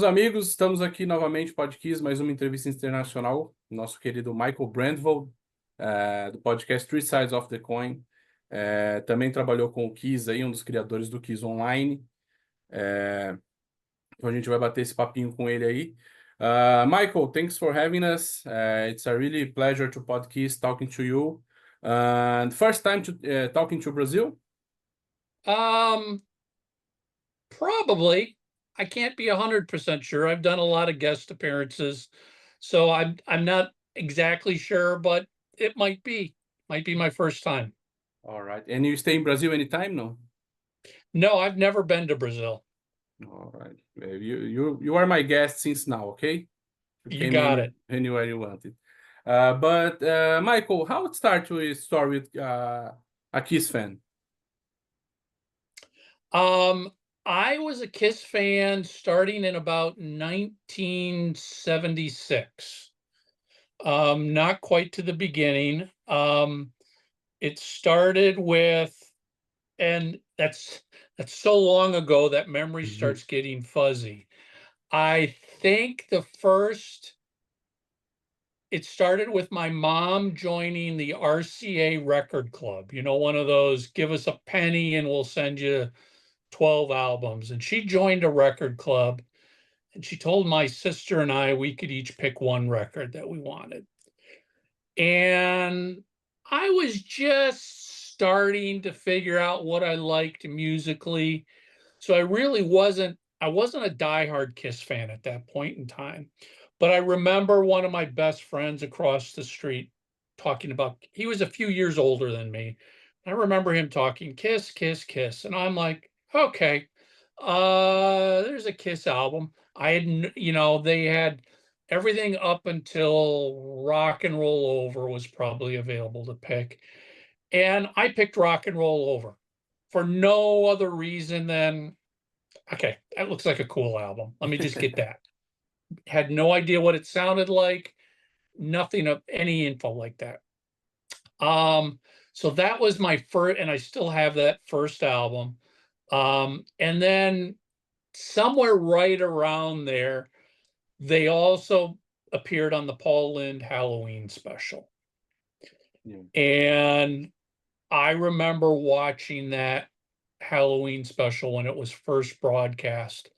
Meus amigos, estamos aqui novamente, podcast, mais uma entrevista internacional, nosso querido Michael Brandvold, do podcast Three Sides of the Coin. Também trabalhou com o Kiss, aí, um dos criadores do Kiss Online. Então a gente vai bater esse papinho com ele aí. Michael, thanks for having us. It's a really pleasure to podcast talking to you. The first time to talking to Brazil? Probably. I can't be 100% sure. I've done a lot of guest appearances, so I'm not exactly sure, but it might be my first time. All right. And you stay in Brazil anytime, no? No, I've never been to Brazil. All right. You are my guest since now, okay? You got it. Anywhere you want it. But Michael, how it start to start with a Kiss fan? I was a Kiss fan starting in about 1976. Not quite to the beginning. It started with, and that's so long ago that memory starts getting fuzzy. I think it started with my mom joining the RCA record club, one of those, give us a penny and we'll send you 12 albums. And she joined a record club and she told my sister and I we could each pick one record that we wanted. And I was just starting to figure out what I liked musically. So I wasn't a diehard Kiss fan at that point in time. But I remember one of my best friends across the street talking about, he was a few years older than me. I remember him talking Kiss, Kiss, Kiss. And I'm like, okay, there's a Kiss album. They had everything up until Rock and Roll Over was probably available to pick. And I picked Rock and Roll Over for no other reason than, okay, that looks like a cool album. Let me just get that. Had no idea what it sounded like, nothing of any info like that. So that was my first, and I still have that first album. And then somewhere right around there, they also appeared on the Paul Lynde Halloween special. Yeah. And I remember watching that Halloween special when it was first broadcast.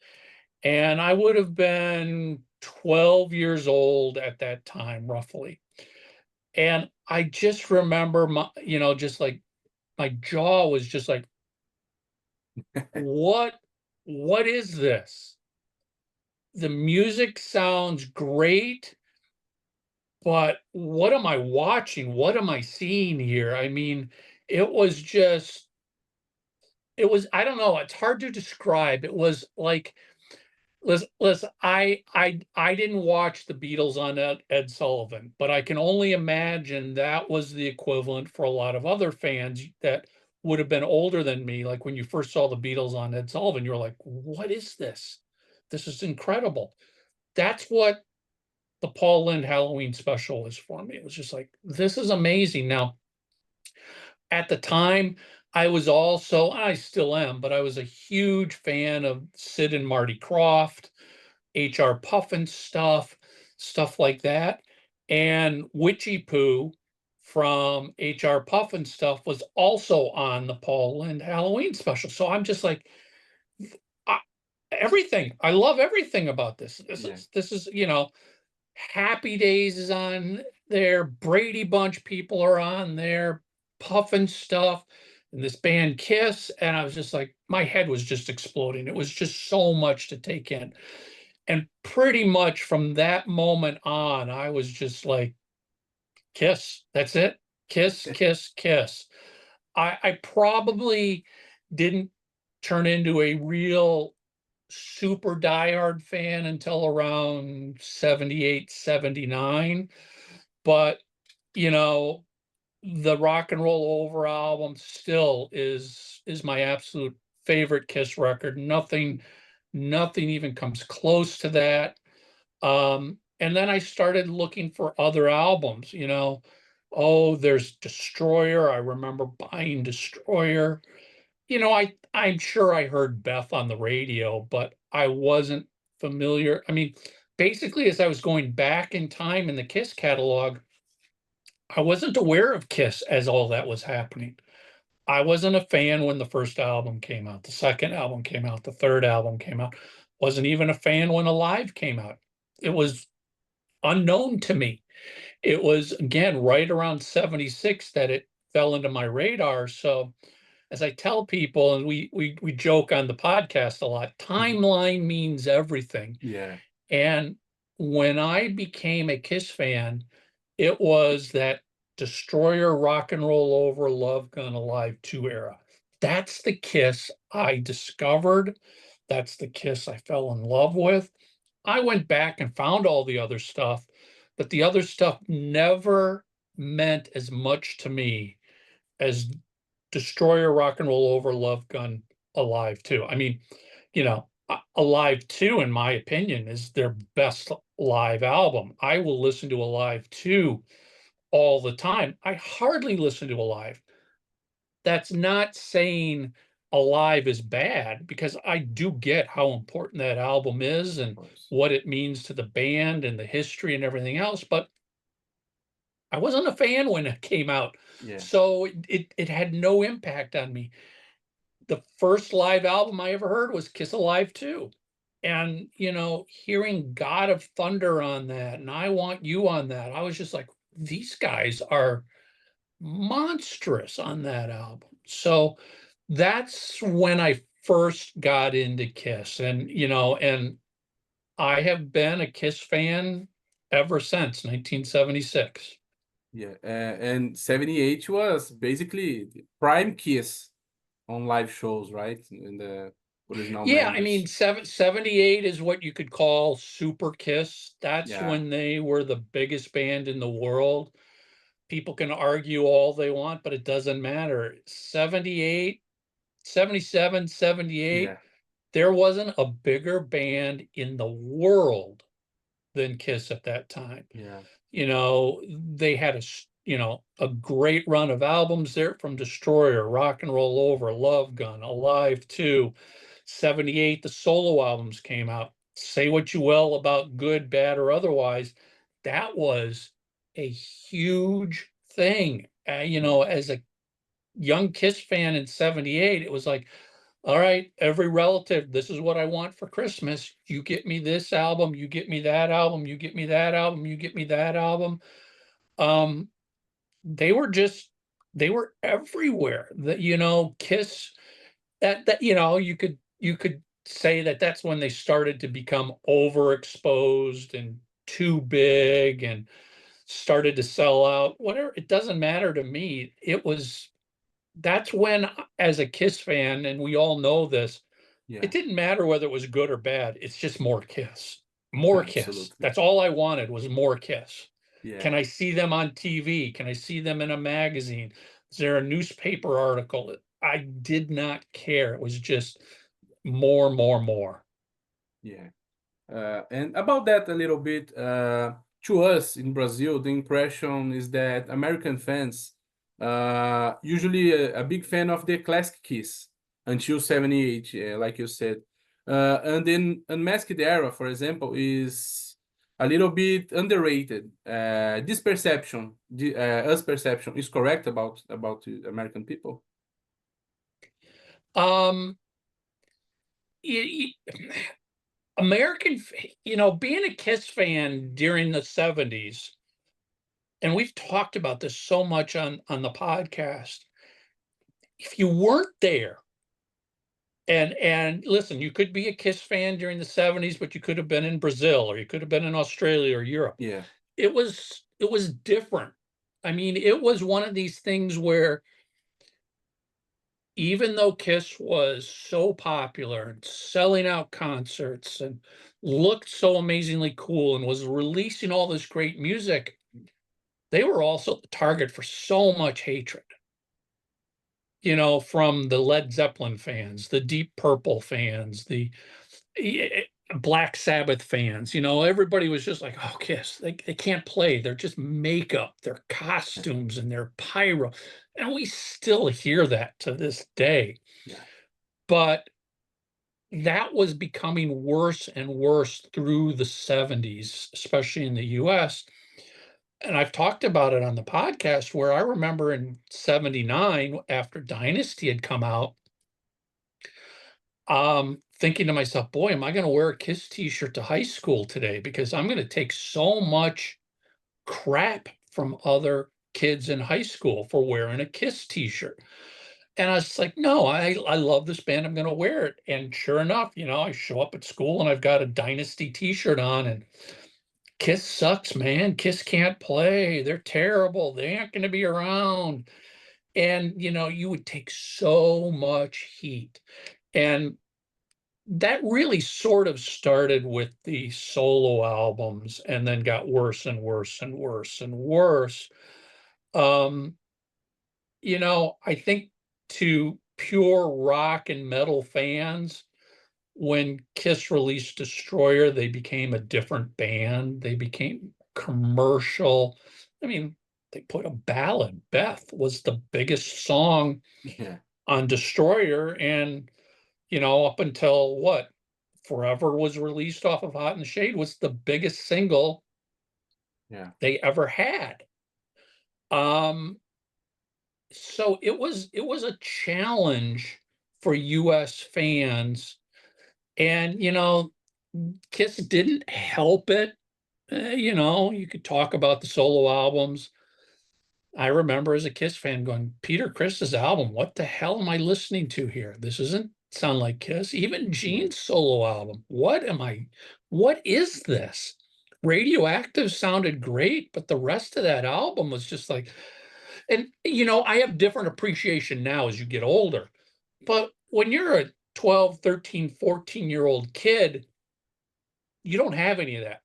And I would have been 12 years old at that time, roughly. And I just remember just like my jaw was just like, what is this? The music sounds great, but what am I watching? What am I seeing here? I mean, it was, I don't know, it's hard to describe. It was like, listen, I didn't watch the Beatles on Ed Sullivan, but I can only imagine that was the equivalent for a lot of other fans that would have been older than me. Like when you first saw the Beatles on Ed Sullivan, you're like, what is this? This is incredible. That's what the Paul Lynde Halloween special was for me. It was just like, this is amazing. Now, at the time, I was also, I still am, but I was a huge fan of Sid and Marty Krofft, H.R. Puffin stuff like that. And Witchy Poo from H.R. Puffin stuff was also on the Paul Lynde Halloween special. So I'm just like, everything. I love everything about this. This is, Happy Days is on there. Brady Bunch people are on there. Puffin stuff. And this band Kiss. And I was just like, my head was just exploding. It was just so much to take in. And pretty much from that moment on, I was just like, Kiss. That's it. Kiss, Kiss, Kiss. I probably didn't turn into a real super diehard fan until around 78, 79. But, the Rock and Roll Over album still is my absolute favorite Kiss record. Nothing even comes close to that. And then I started looking for other albums, Oh, there's Destroyer. I remember buying Destroyer. I'm sure I heard Beth on the radio, but I wasn't familiar. I mean, basically, as I was going back in time in the Kiss catalog, I wasn't aware of Kiss as all that was happening. I wasn't a fan when the first album came out, the second album came out, the third album came out. Wasn't even a fan when Alive came out. It was unknown to me. It was, again, right around 76 that it fell into my radar. So as I tell people, and we joke on the podcast a lot, timeline means everything. Yeah. And when I became a Kiss fan, it was that Destroyer, Rock and Roll Over, Love Gun, Alive 2 era. That's the Kiss I discovered. That's the Kiss I fell in love with. I went back and found all the other stuff, but the other stuff never meant as much to me as Destroyer, Rock and Roll Over, Love Gun, Alive 2. I mean, Alive 2, in my opinion, is their best live album. I will listen to Alive 2 all the time. I hardly listen to Alive. That's not saying Alive is bad, because I do get how important that album is and what it means to the band and the history and everything else, but I wasn't a fan when it came out. Yeah. So it had no impact on me. The first live album I ever heard was Kiss Alive 2. And, hearing God of Thunder on that and I Want You on that, I was just like, these guys are monstrous on that album. So that's when I first got into Kiss. And, and I have been a Kiss fan ever since 1976. Yeah. And 78 was basically the prime Kiss on live shows, right? In the original Yeah, I mean, members. 78 is what you could call Super Kiss. That's Yeah. when they were the biggest band in the world. People can argue all they want, but it doesn't matter. 78, 77, 78, Yeah. there wasn't a bigger band in the world than Kiss at that time. Yeah. They had a great run of albums there, from Destroyer, Rock and Roll Over, Love Gun, Alive 2. 78, the solo albums came out. Say what you will about good, bad, or otherwise, that was a huge thing. As a young Kiss fan in 78, it was like, all right, every relative, this is what I want for Christmas. You get me this album, you get me that album, you get me that album, you get me that album. Um, they were everywhere. Kiss, that you could say that that's when they started to become overexposed and too big and started to sell out. Whatever, it doesn't matter to me. That's when, as a Kiss fan, and we all know this, Yeah. it didn't matter whether it was good or bad. It's just more Kiss. More Kiss. Absolutely. That's all I wanted, was more Kiss. Yeah. Can I see them on TV? Can I see them in a magazine? Is there a newspaper article? I did not care. It was just more, more, more. Yeah. And about that a little bit, to us in Brazil, the impression is that American fans usually a big fan of the classic Kiss until 78, like you said. And then Unmasked Era, for example, is a little bit underrated. This perception, us perception, is correct about the American people? American, being a Kiss fan during the 70s, and we've talked about this so much on the podcast. If you weren't there, and listen, you could be a Kiss fan during the 70s, but you could have been in Brazil, or you could have been in Australia or Europe. Yeah. It was different. I mean, it was one of these things where, even though Kiss was so popular and selling out concerts and looked so amazingly cool and was releasing all this great music, they were also the target for so much hatred. From the Led Zeppelin fans, the Deep Purple fans, the Black Sabbath fans. Everybody was just like, oh, Kiss, they can't play. They're just makeup, their costumes, and their pyro. And we still hear that to this day. Yeah. But that was becoming worse and worse through the 70s, especially in the US. And I've talked about it on the podcast where I remember in 79, after Dynasty had come out, thinking to myself, boy, am I going to wear a Kiss t-shirt to high school today? Because I'm going to take so much crap from other kids in high school for wearing a Kiss t-shirt. And I was like, no, I love this band. I'm going to wear it. And sure enough, I show up at school and I've got a Dynasty t-shirt on, and Kiss sucks, man. Kiss can't play. They're terrible. They aren't going to be around. And, you would take so much heat. And that really sort of started with the solo albums and then got worse and worse and worse and worse. Um, I think to pure rock and metal fans, when Kiss released Destroyer, they became a different band. They became commercial. I mean, they put a ballad. Beth was the biggest song Yeah. on Destroyer. And, up until what? Forever was released off of Hot in the Shade, was the biggest single Yeah. they ever had. So it was a challenge for US fans. And, Kiss didn't help it. You could talk about the solo albums. I remember as a Kiss fan going, Peter Criss's album, what the hell am I listening to here? This doesn't sound like Kiss. Even Gene's solo album, what is this? Radioactive sounded great, but the rest of that album was just like, and I have different appreciation now as you get older. But when you're a 12, 13, 14-year-old kid, you don't have any of that.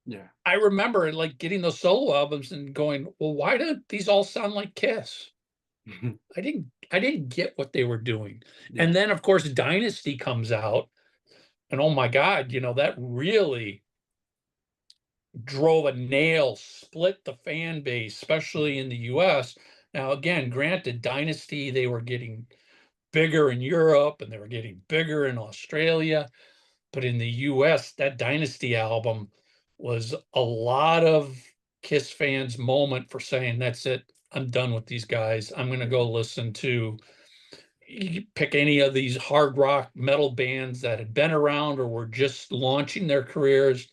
Yeah. I remember like getting those solo albums and going, well, why don't these all sound like Kiss? I didn't get what they were doing. Yeah. And then of course Dynasty comes out, and oh my God, that really drove a nail, split the fan base, especially in the US. Now, again, granted, Dynasty, they were getting bigger in Europe and they were getting bigger in Australia. But in the US, that Dynasty album was a lot of Kiss fans' moment for saying, that's it, I'm done with these guys. I'm going to go listen to, you pick any of these hard rock metal bands that had been around or were just launching their careers.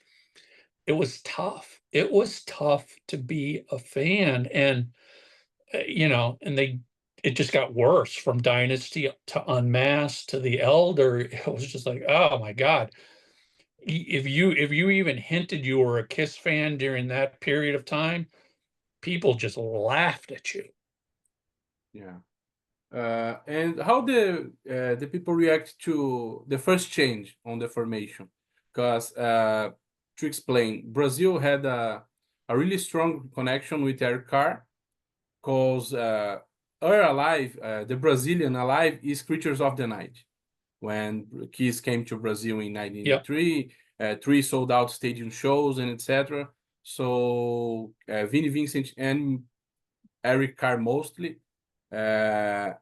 It was tough. It was tough to be a fan. And, and it just got worse from Dynasty to Unmasked to The Elder. It was just like, oh my God. If you even hinted you were a Kiss fan during that period of time, people just laughed at you. Yeah. And how the people react to the first change on the formation? Because to explain, Brazil had a really strong connection with Eric Carr, because Her Alive, the Brazilian Alive, is Creatures of the Night. When Kiss came to Brazil in 1983, 3 sold-out stadium shows and etc. So Vinnie Vincent and Eric Carr mostly are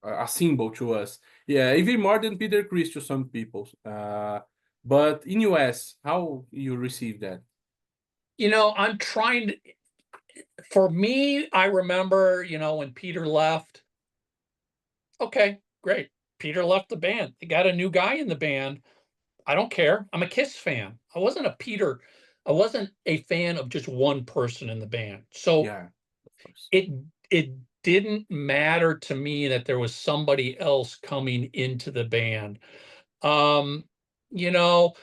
a symbol to us. Yeah, even more than Peter Criss to some people. But in US, how you receive that? I'm trying to, for me, I remember, when Peter left. Okay, great. Peter left the band. They got a new guy in the band. I don't care. I'm a Kiss fan. I wasn't a fan of just one person in the band. So Yeah, of course. it didn't matter to me that there was somebody else coming into the band. Um, you know,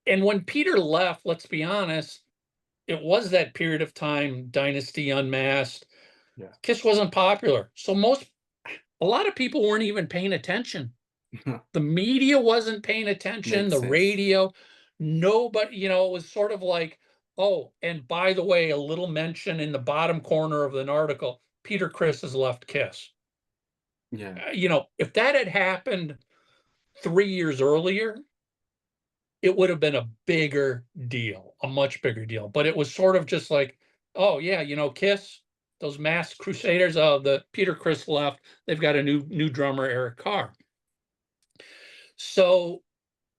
and when Peter left, let's be honest, it was that period of time, Dynasty Unmasked. Yeah. Kiss wasn't popular. So a lot of people weren't even paying attention. The media wasn't paying attention, Makes the sense. radio, nobody, it was sort of like, oh, and by the way, a little mention in the bottom corner of an article, Peter Criss has left Kiss. Yeah. If that had happened 3 years earlier, it would have been a bigger deal, a much bigger deal. But it was sort of just like, oh yeah, Kiss, those Masked Crusaders, the Peter Criss left, they've got a new drummer, Eric Carr. So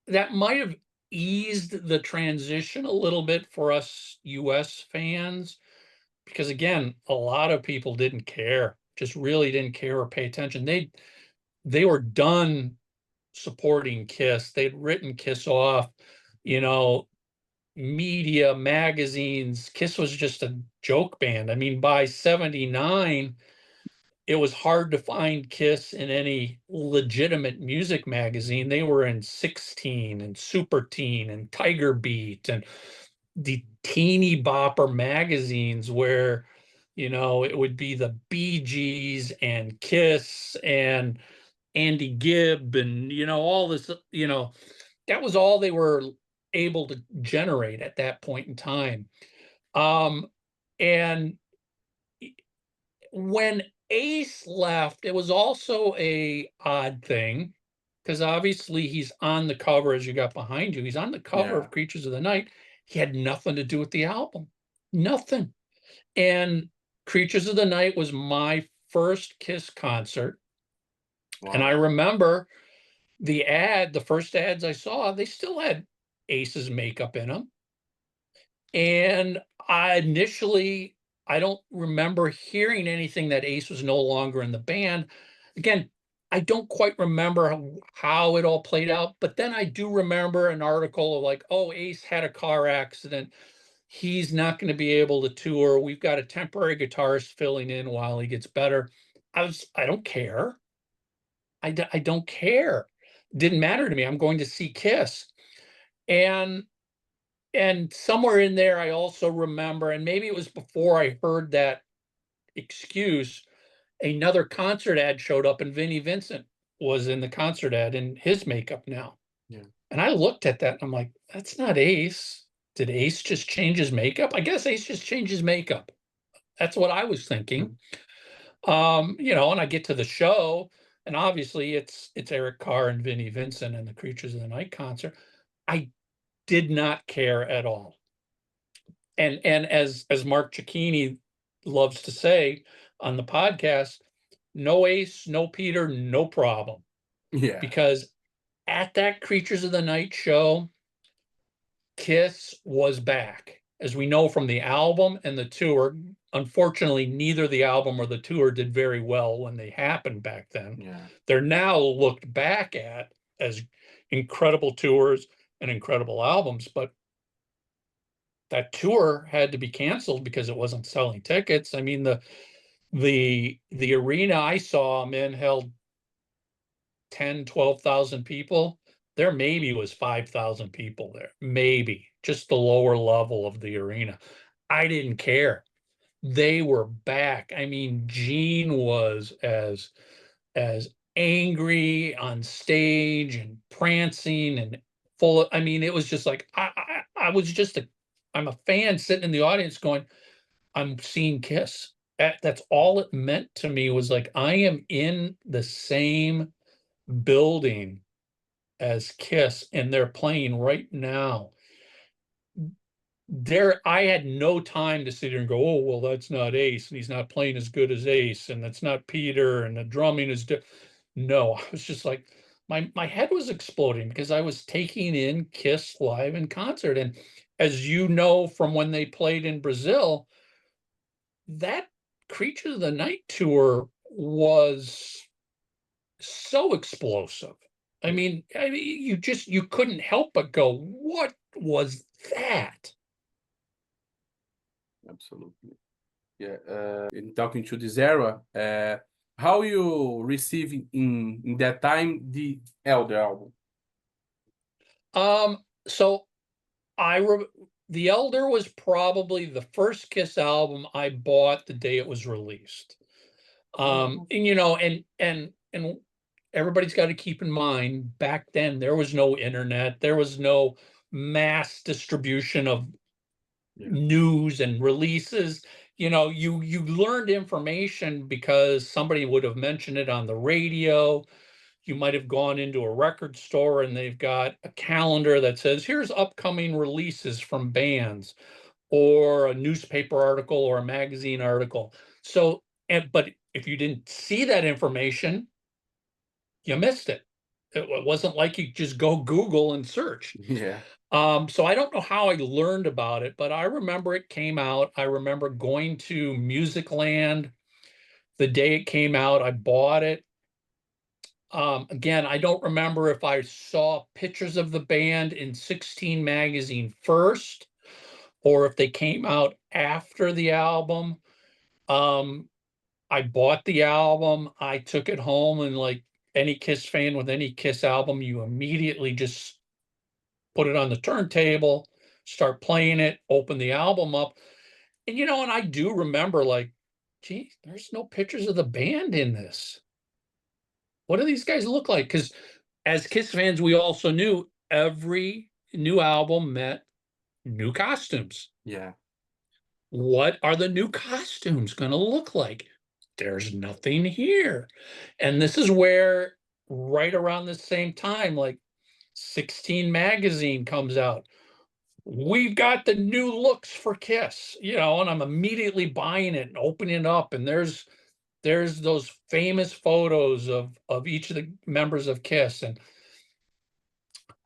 that might have eased the transition a little bit for us US fans, because again, a lot of people didn't care, just really didn't care or pay attention. They were done supporting Kiss. They'd written Kiss off, you know, media, magazines. Kiss was just a joke band. I mean, by 79, it was hard to find Kiss in any legitimate music magazine. They were in 16 and Super Teen and Tiger Beat and the teeny bopper magazines where, it would be the Bee Gees and Kiss and Andy Gibb and, all this, that was all they were able to generate at that point in time. And when Ace left, it was also a odd thing because obviously he's on the cover, as you got behind you. He's on the cover Yeah. of Creatures of the Night. He had nothing to do with the album, nothing. And Creatures of the Night was my first Kiss concert. And I Wow. remember the first ads I saw, they still had Ace's makeup in them. And I don't remember hearing anything that Ace was no longer in the band. Again, I don't quite remember how it all played out, but then I do remember an article of like, oh, Ace had a car accident. He's not going to be able to tour. We've got a temporary guitarist filling in while he gets better. I don't care. I don't care. Didn't matter to me. I'm going to see Kiss. And somewhere in there, I also remember, and maybe it was before I heard that excuse, another concert ad showed up, and Vinnie Vincent was in the concert ad in his makeup now. Yeah. And I looked at that and I'm like, that's not Ace. Did Ace just change his makeup? I guess Ace just changed his makeup. That's what I was thinking. And I get to the show, and obviously it's Eric Carr and Vinnie Vincent and the Creatures of the Night concert. I did not care at all. And as Mark Cicchini loves to say on the podcast, no Ace, no Peter, no problem. Yeah. Because at that Creatures of the Night show, Kiss was back. As we know from the album and the tour, unfortunately, neither the album or the tour did very well when they happened back then. Yeah. They're now looked back at as incredible tours and incredible albums, but that tour had to be canceled because it wasn't selling tickets. I mean, the arena I saw them in held 10, 12,000 people. There maybe was 5,000 people there, maybe just the lower level of the arena. I didn't care. They were back. I mean, Gene was as angry on stage and prancing and full of, I mean, it was just like I was just I'm a fan sitting in the audience going, I'm seeing Kiss. That's all it meant to me, was like I am in the same building as Kiss and they're playing right now. I had no time to sit here and go, oh, well, that's not Ace, and he's not playing as good as Ace, and that's not Peter, and the drumming is no. I was just like, my head was exploding because I was taking in Kiss live in concert. And as you know from when they played in Brazil, that Creature of the Night tour was so explosive. I mean, you couldn't help but go, what was that? Absolutely. Yeah. In talking to this era, how you receive in that time the Elder album? So The Elder was probably the first Kiss album I bought the day it was released. Oh, And everybody's got to keep in mind, back then there was no internet, there was no mass distribution of yeah. news and releases. You learned information because somebody would have mentioned it on the radio. You might have gone into a record store and they've got a calendar that says, here's upcoming releases from bands, or a newspaper article or a magazine article. But if you didn't see that information, you missed it. It wasn't like you just go Google and search. Yeah. So I don't know how I learned about it, but I remember it came out. I remember going to Musicland the day it came out. I bought it. Again, I don't remember if I saw pictures of the band in 16 magazine first or if they came out after the album. I bought the album. I took it home, and like any Kiss fan with any Kiss album, you immediately just put it on the turntable, start playing it, open the album up. And and I do remember like, gee, there's no pictures of the band in this. What do these guys look like? Because as Kiss fans, we also knew every new album meant new costumes. Yeah. What are the new costumes going to look like? There's nothing here. And this is where, right around the same time, like 16 magazine comes out. We've got the new looks for Kiss, and I'm immediately buying it and opening it up. And there's those famous photos of each of the members of Kiss. And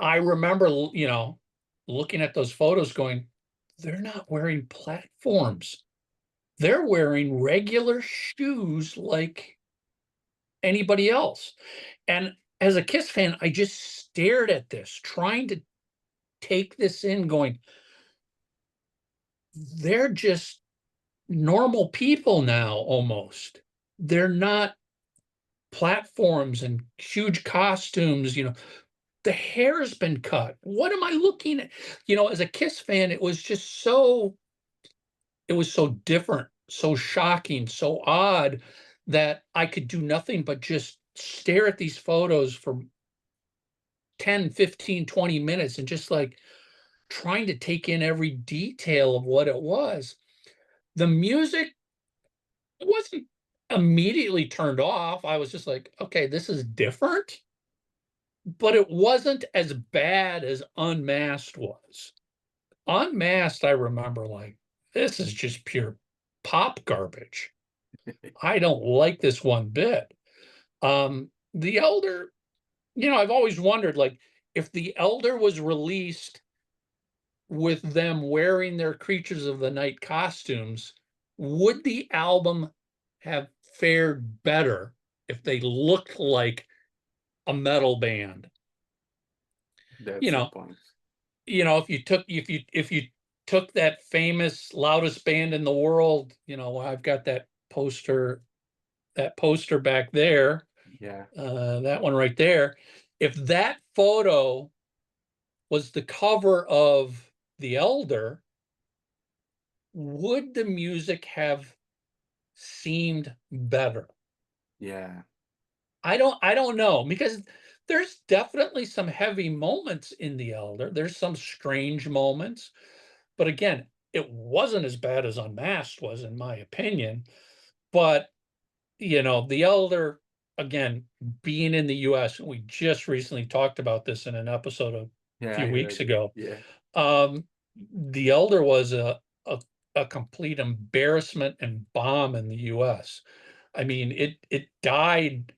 I remember, looking at those photos going, they're not wearing platforms. They're wearing regular shoes like anybody else. And as a Kiss fan, I just stared at this, trying to take this in, going, they're just normal people now almost. They're not platforms and huge costumes, the hair's been cut. What am I looking at? As a Kiss fan, it was so different, so shocking, so odd that I could do nothing but just stare at these photos for 10, 15, 20 minutes and just like trying to take in every detail of what it was. The music wasn't immediately turned off. I was just like, okay, this is different, but it wasn't as bad as Unmasked was. Unmasked, I remember like, this is just pure pop garbage. I don't like this one bit. The Elder, I've always wondered, like, if the Elder was released with them wearing their Creatures of the Night costumes, would the album have fared better if they looked like a metal band? That's You the know, point. if you took that famous loudest band in the world, I've got that poster back there, Yeah. that one right there. If that photo was the cover of The Elder, would the music have seemed better? Yeah. I don't know, because there's definitely some heavy moments in The Elder. There's some strange moments, but again, it wasn't as bad as Unmasked was, in my opinion. But The Elder, again, being in the US, we just recently talked about this in an episode a Yeah, few I weeks heard it. ago. Yeah. The Elder was a complete embarrassment and bomb in the US. I mean, it died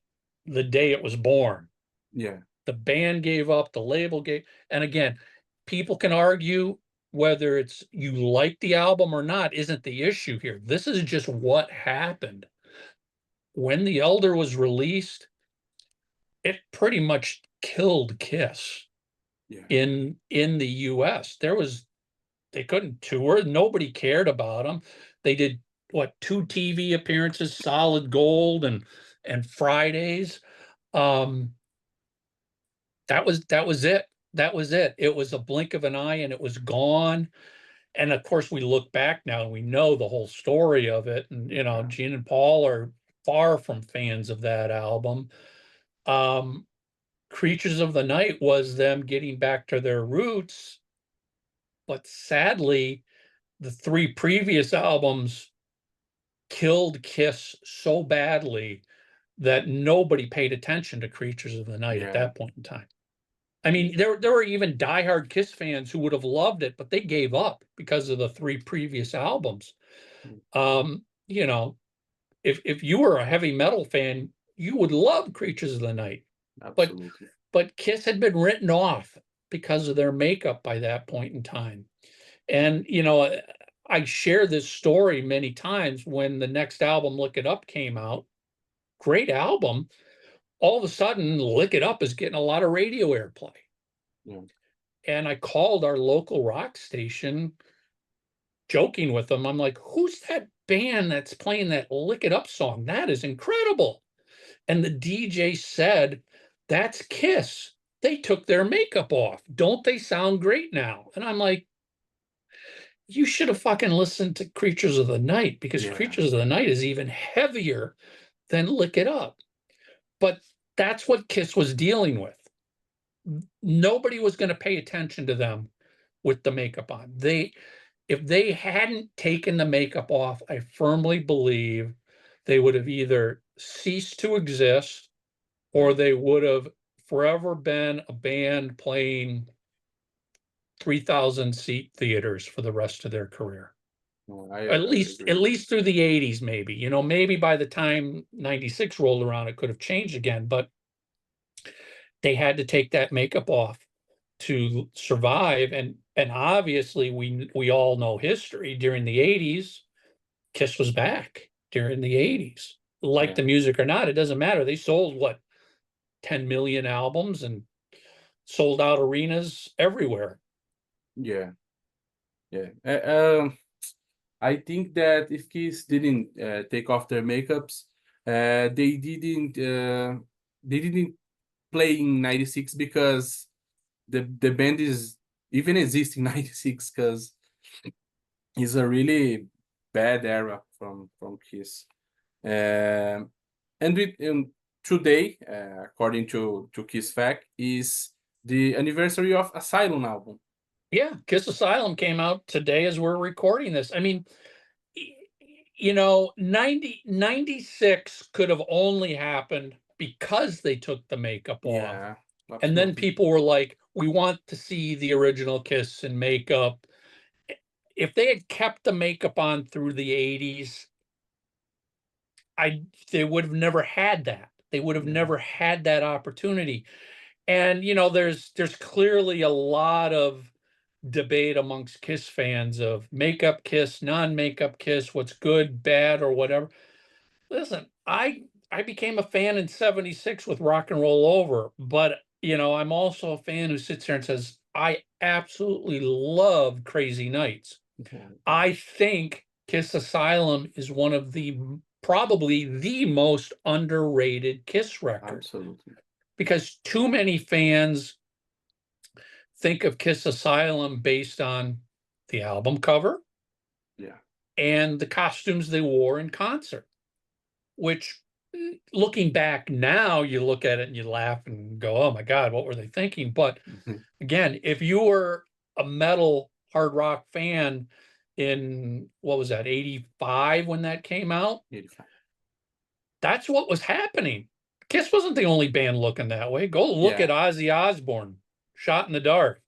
the day it was born. Yeah. The band gave up, the label gave, and again, people can argue whether it's you like the album or not isn't the issue here. This is just what happened. When The Elder was released, it pretty much killed Kiss Yeah. in the US. They couldn't tour, nobody cared about them. They did what, 2 TV appearances, Solid Gold and Fridays. Um, that was it. That was it. It was a blink of an eye and it was gone. And of course, we look back now and we know the whole story of it. And Yeah. Gene and Paul are far from fans of that album. Um, Creatures of the Night was them getting back to their roots, but sadly, the 3 previous albums killed Kiss so badly that nobody paid attention to Creatures of the Night at Yeah. that point in time. I mean, there were even diehard Kiss fans who would have loved it, but they gave up because of the 3 previous albums. Mm. You know, if you were a heavy metal fan, you would love Creatures of the Night. But Absolutely. but Kiss had been written off because of their makeup by that point in time. And, I share this story many times when the next album, Look It Up, came out. Great album. All of a sudden, Lick It Up is getting a lot of radio airplay. Yeah. And I called our local rock station, joking with them. I'm like, who's that band that's playing that Lick It Up song? That is incredible. And the DJ said, that's Kiss. They took their makeup off. Don't they sound great now? And I'm like, you should have fucking listened to Creatures of the Night, because Yeah. Creatures of the Night is even heavier than Lick It Up. But that's what Kiss was dealing with. Nobody was going to pay attention to them with the makeup on. If they hadn't taken the makeup off, I firmly believe they would have either ceased to exist, or they would have forever been a band playing 3,000 seat theaters for the rest of their career. No, At least through the 80s, maybe. Maybe by the time 96 rolled around, it could have changed again, but they had to take that makeup off to survive. And obviously we all know history. During the 80s, Kiss was back during the 80s. Like the music or not, it doesn't matter. They sold what, 10 million albums and sold out arenas everywhere. Yeah. I think that if Kiss didn't take off their makeups, they didn't play in '96 because the band is even existing in '96 because it's a really bad era from Kiss. And today, according to Kiss Fact, is the anniversary of Asylum album. Yeah, Kiss Asylum came out today as we're recording this. I mean, 96 could have only happened because they took the makeup off. Yeah, and then absolutely. people were like, we want to see the original Kiss in makeup. If they had kept the makeup on through the 80s, they would have never had that. They would have never had that opportunity. And there's clearly a lot of debate amongst Kiss fans of makeup Kiss, non-makeup Kiss, what's good, bad, or whatever. Listen, I became a fan in '76 with Rock and Roll Over, but I'm also a fan who sits there and says, I absolutely love Crazy Nights. I think Kiss Asylum is one of probably the most underrated Kiss record. Absolutely. Because too many fans think of Kiss Asylum based on the album cover, and the costumes they wore in concert, which, looking back now, you look at it and you laugh and go, oh my God, what were they thinking? But again, if you were a metal hard rock fan in, what was that, 85 when that came out? 85. That's what was happening. Kiss wasn't the only band looking that way. Go look at Ozzy Osbourne, Shot in the Dark.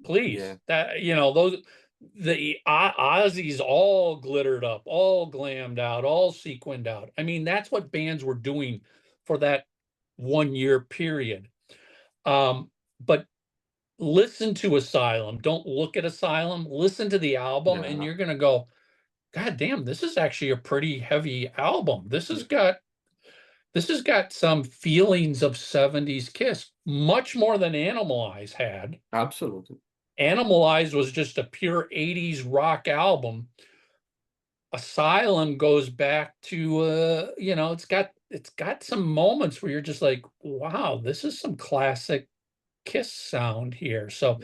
Please. That, the Ozzy's all glittered up, all glammed out, all sequined out. I mean, that's what bands were doing for that 1 year period. But listen to Asylum. Don't look at Asylum. Listen to the album, and you're going to go, God damn, this is actually a pretty heavy album. This has got some feelings of 70s Kiss, much more than Animalize had. Absolutely. Animalize was just a pure 80s rock album. Asylum goes back to it's got some moments where you're just like, wow, this is some classic Kiss sound here. So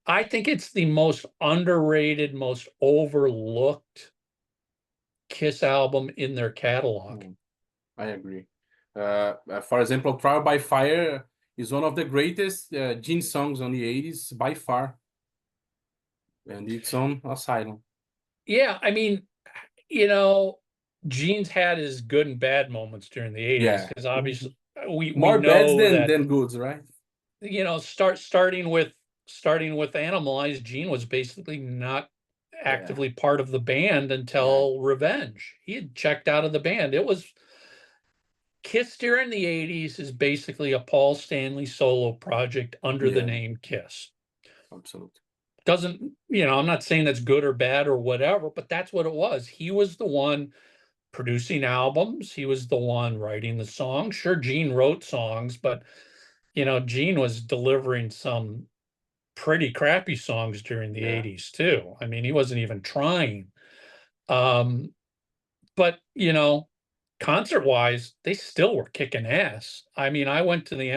I think it's the most underrated, most overlooked Kiss album in their catalog. I agree. For example, Trial by Fire is one of the greatest Gene songs on the '80s by far. And it's on Asylum. Yeah, I mean, Gene's had his good and bad moments during the '80s, because obviously we more know bads than goods, right? Starting with Animalize, Gene was basically not actively part of the band until Revenge. He had checked out of the band. Kiss during the 80s is basically a Paul Stanley solo project under the Yeah, name Kiss. absolutely. Doesn't, I'm not saying that's good or bad or whatever, but that's what it was. He was the one producing albums. He was the one writing the songs. Sure, Gene wrote songs, but Gene was delivering some pretty crappy songs during the Yeah. 80s too. I mean, he wasn't even trying. But concert-wise, they still were kicking ass. I mean, I went to the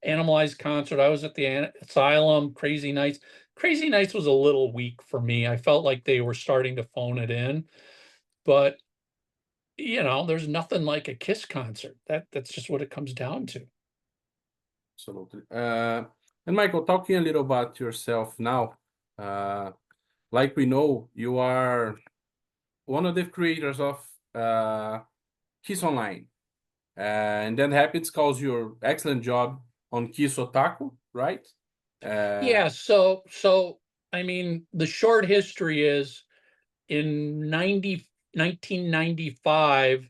Animalized concert. I was at the Asylum, Crazy Nights. Crazy Nights was a little weak for me. I felt like they were starting to phone it in. But there's nothing like a Kiss concert. That's just what it comes down to. Absolutely. And Michael, talking a little about yourself now, like we know, you are one of the creators of Kiss Online. And then Happens calls your excellent job on Kiss Otaku, right? Yeah, so I mean, the short history is in 1995,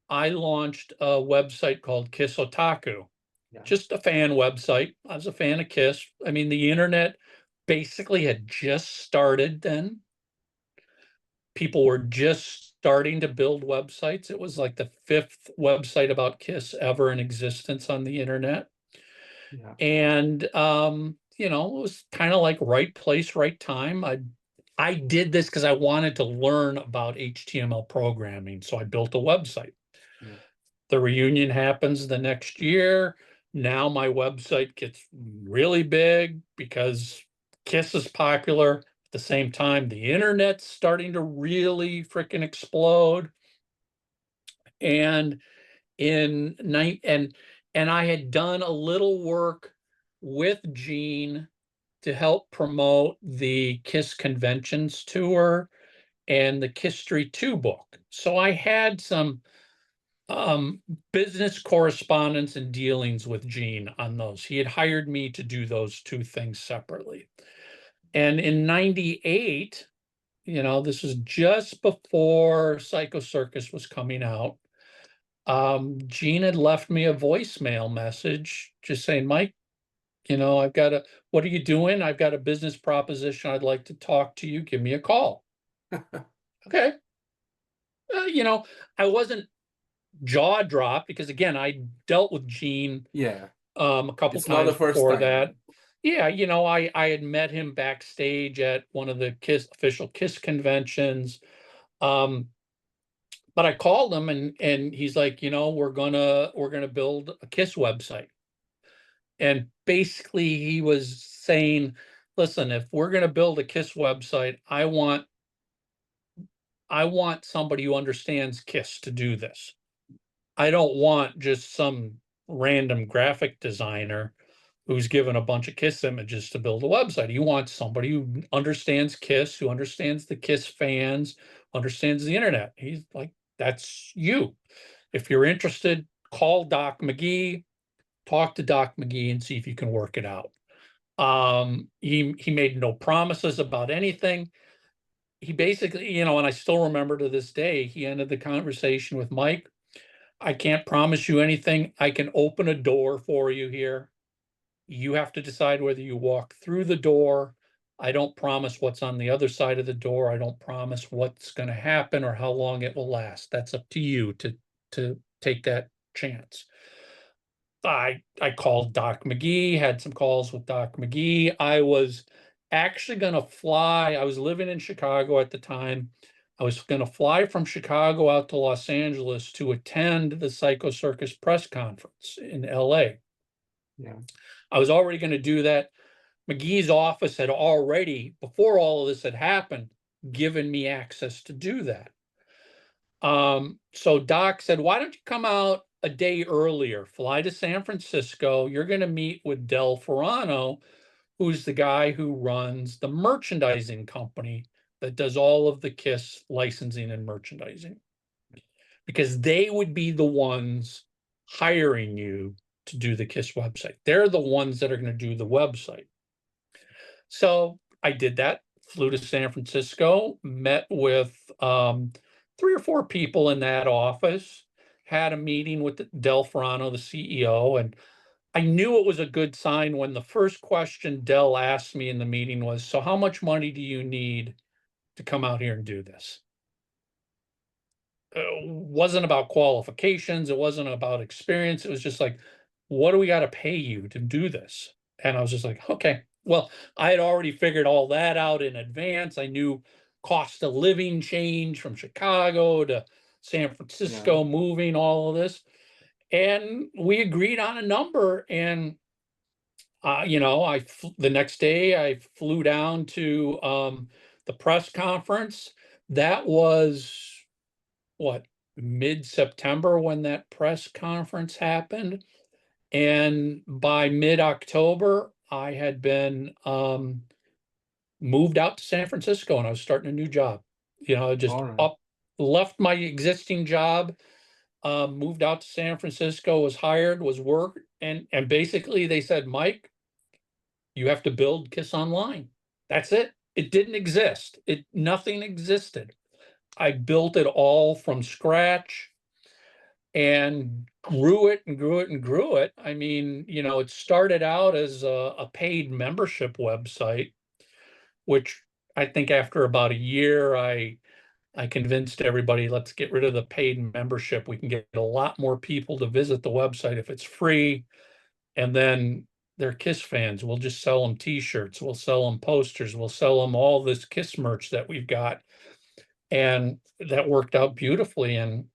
I launched a website called Kiss Otaku. Yeah. Just a fan website. I was a fan of Kiss. I mean, the internet basically had just started then. People were just starting to build websites. It was like the 5th website about Kiss ever in existence on the internet. Yeah. And it was kind of like right place, right time. I did this because I wanted to learn about HTML programming. So I built a website. Yeah. The reunion happens the next year. Now my website gets really big because Kiss is popular. At the same time, the internet's starting to really freaking explode. And and I had done a little work with Gene to help promote the Kiss Conventions tour and the Kiss Street 2 book. So I had some business correspondence and dealings with Gene on those. He had hired me to do those two things separately. And in 98, this was just before Psycho Circus was coming out. Gene had left me a voicemail message just saying, Mike, what are you doing? I've got a business proposition. I'd like to talk to you. Give me a call. Okay. I wasn't jaw dropped because again, I dealt with Gene Yeah. a couple It's not the times first before time. that. Yeah, I had met him backstage at one of the official Kiss conventions. But I called him and he's like, we're gonna build a Kiss website. And basically he was saying, listen, if we're gonna build a Kiss website, I want somebody who understands Kiss to do this. I don't want just some random graphic designer who's given a bunch of Kiss images to build a website. You want somebody who understands Kiss, who understands the Kiss fans, understands the internet. He's like, that's you. If you're interested, call Doc McGee, talk to Doc McGee and see if you can work it out. He made no promises about anything. He basically, and I still remember to this day, he ended the conversation with, Mike, I can't promise you anything. I can open a door for you here. You have to decide whether you walk through the door. I don't promise what's on the other side of the door. I don't promise what's going to happen or how long it will last. That's up to you to take that chance. I called Doc McGee, had some calls with Doc McGee. I was actually going to fly. I was living in Chicago at the time. I was going to fly from Chicago out to Los Angeles to attend the Psycho Circus press conference in LA. Yeah. I was already going to do that. McGee's office had already, before all of this had happened, given me access to do that. So Doc said, why don't you come out a day earlier, fly to San Francisco. You're going to meet with Biel Furlaneto, who's the guy who runs the merchandising company that does all of the Kiss licensing and merchandising. Because they would be the ones hiring you to do the Kiss website. They're the ones that are going to do the website. So I did that, flew to San Francisco, met with 3 or 4 people in that office, had a meeting with Del Furlaneto, the CEO, and I knew it was a good sign when the first question Del asked me in the meeting was, "So how much money do you need to come out here and do this?" Wasn't about qualifications. It wasn't about experience. It was just like, what do we got to pay you to do this? And I was just like, okay, well, I had already figured all that out in advance. I knew cost of living change from Chicago to San Francisco, moving, all of this. And we agreed on a number. And, the next day I flew down to the press conference. That was what, mid-September when that press conference happened. And by mid-October, I had been moved out to San Francisco and I was starting a new job. Just All right. left my existing job, moved out to San Francisco, was hired, was worked, and basically they said, Mike, you have to build KISS Online. That's it. It didn't exist. Nothing existed. I built it all from scratch and grew it and grew it and grew it. I mean, it started out as a paid membership website, which I think after about a year, I convinced everybody, let's get rid of the paid membership. We can get a lot more people to visit the website if it's free. And then they're KISS fans. We'll just sell them t-shirts. We'll sell them posters. We'll sell them all this KISS merch that we've got. And that worked out beautifully. And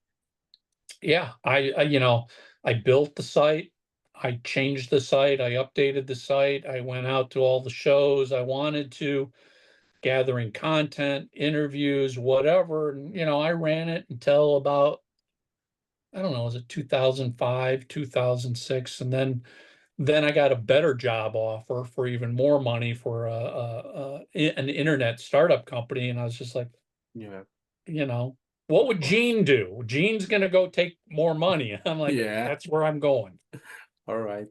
yeah, I built the site. I changed the site. I updated the site. I went out to all the shows I wanted to, gathering content, interviews, whatever. And, I ran it until about, I don't know, was it 2005, 2006? And then I got a better job offer for even more money for an internet startup company. And I was just like, Yeah. What Of would course. Gene do? Gene's gonna go take more money. I'm like, Yeah. that's where I'm going. All right.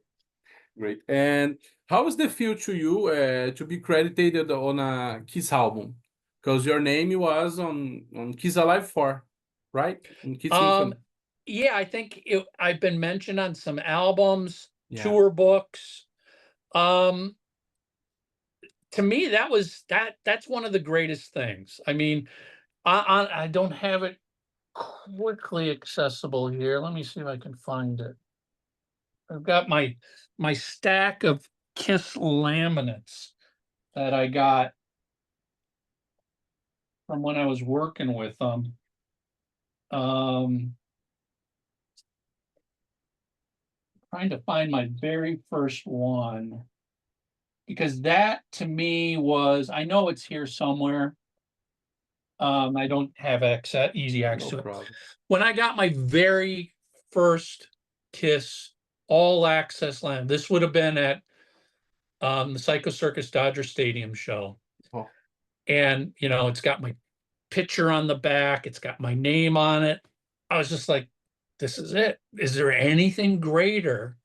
Great. And how is the feel to you to be credited on a Kiss album? Because your name was on Kiss Alive 4, right? In Kiss Um, Symphony. yeah, I think I've been mentioned on some albums, Yeah. tour books. Um, to me, that's one of the greatest things. I mean, I don't have it quickly accessible here. Let me see if I can find it. I've got my stack of Kiss laminates that I got from when I was working with them. Trying to find my very first one because that to me was, I know it's here somewhere. I don't have easy access No to it. problem. When I got my very first KISS all access land, this would have been at the Psycho Circus Dodger Stadium show. Oh, And, it's got my picture on the back. It's got my name on it. I was just like, this is it. Is there anything greater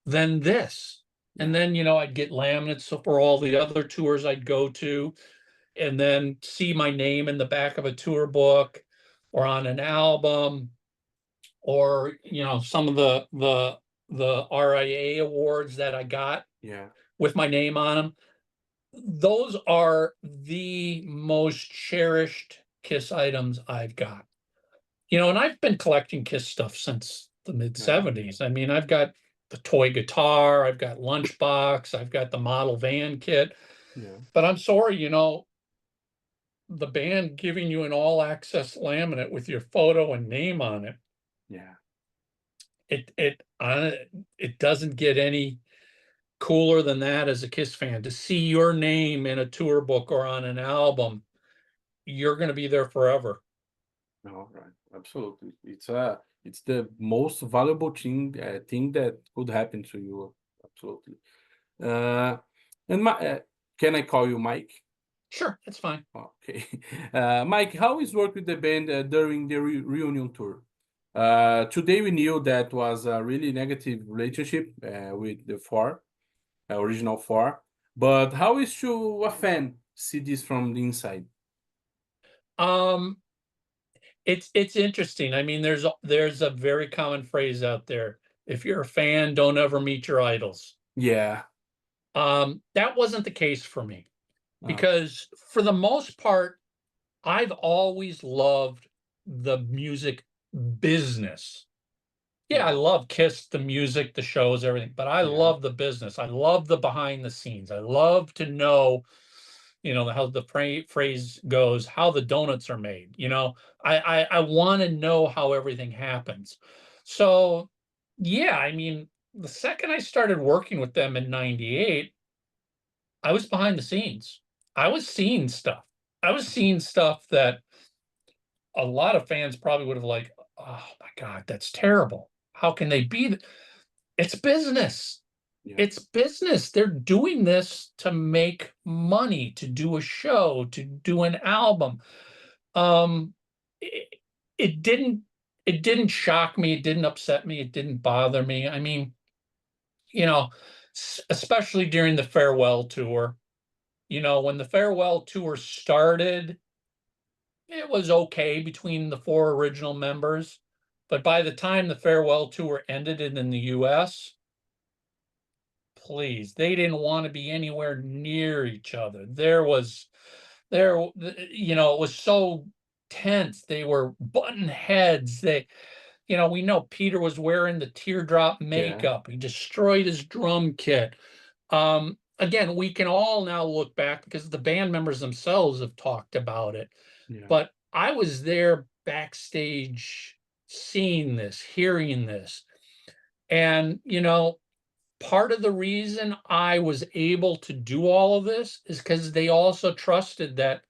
than this? And then, I'd get laminates for all the other tours I'd go to, and then see my name in the back of a tour book or on an album, or, some of the RIA awards that I got yeah. with my name on them. Those are the most cherished KISS items I've got. And I've been collecting KISS stuff since the mid '70s. I mean, I've got the toy guitar, I've got Lunchbox, I've got the model van kit. Yeah. But I'm sorry, the band giving you an all access laminate with your photo and name on it, Yeah. it doesn't get any cooler than that as a KISS fan. To see your name in a tour book or on an album, you're going to be there forever. No, right. Absolutely. It's the most valuable thing that could happen to you. Absolutely. Uh, and can I call you Mike? Sure, that's fine. Okay. Mike, how is work with the band during the reunion tour? Today we knew that was a really negative relationship with the original four. But how is to a fan see this from the inside? Um, It's interesting. I mean, there's a very common phrase out there. If you're a fan, don't ever meet your idols. Yeah. That wasn't the case for me Uh, because for the most part, I've always loved the music business. Yeah, I yeah. love Kiss, the music, the shows, everything, but I Yeah. love the business. I love the behind the scenes. I love to know, how the phrase goes, how the donuts are made. I want to know how everything happens. So, yeah, I mean, the second I started working with them in 98, I was behind the scenes. I was seeing stuff. I was seeing stuff that a lot of fans probably would have like, oh my God, that's terrible. How can they be? It's business. Yeah. It's business. They're doing this to make money, to do a show, to do an album. Um, it, it didn't it didn't shock me, it didn't upset me, it didn't bother me. I mean, you know, especially during the farewell tour. When the farewell tour started, it was okay between the four original members. But by the time the farewell tour ended in the US, please, they didn't want to be anywhere near each other. It was so tense. They were button heads. We know Peter was wearing the teardrop Yeah. makeup. He destroyed his drum kit. Again, we can all now look back because the band members themselves have talked about it. Yeah. But I was there backstage seeing this, hearing this. And, part of the reason I was able to do all of this is because they also trusted that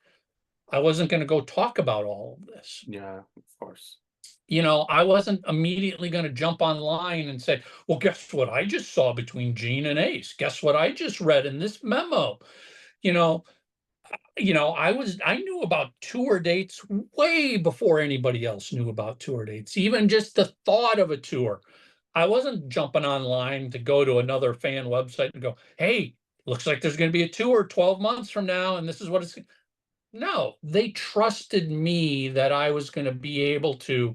I wasn't going to go talk about all of this. Yeah. Of course. I wasn't immediately going to jump online and say, well, guess what I just saw between Gene and Ace? Guess what I just read in this memo? You know, I knew about tour dates way before anybody else knew about tour dates, even just the thought of a tour. I wasn't jumping online to go to another fan website and go, hey, looks like there's going to be a tour 12 months from now, and this is what it's. No, they trusted me that I was going to be able to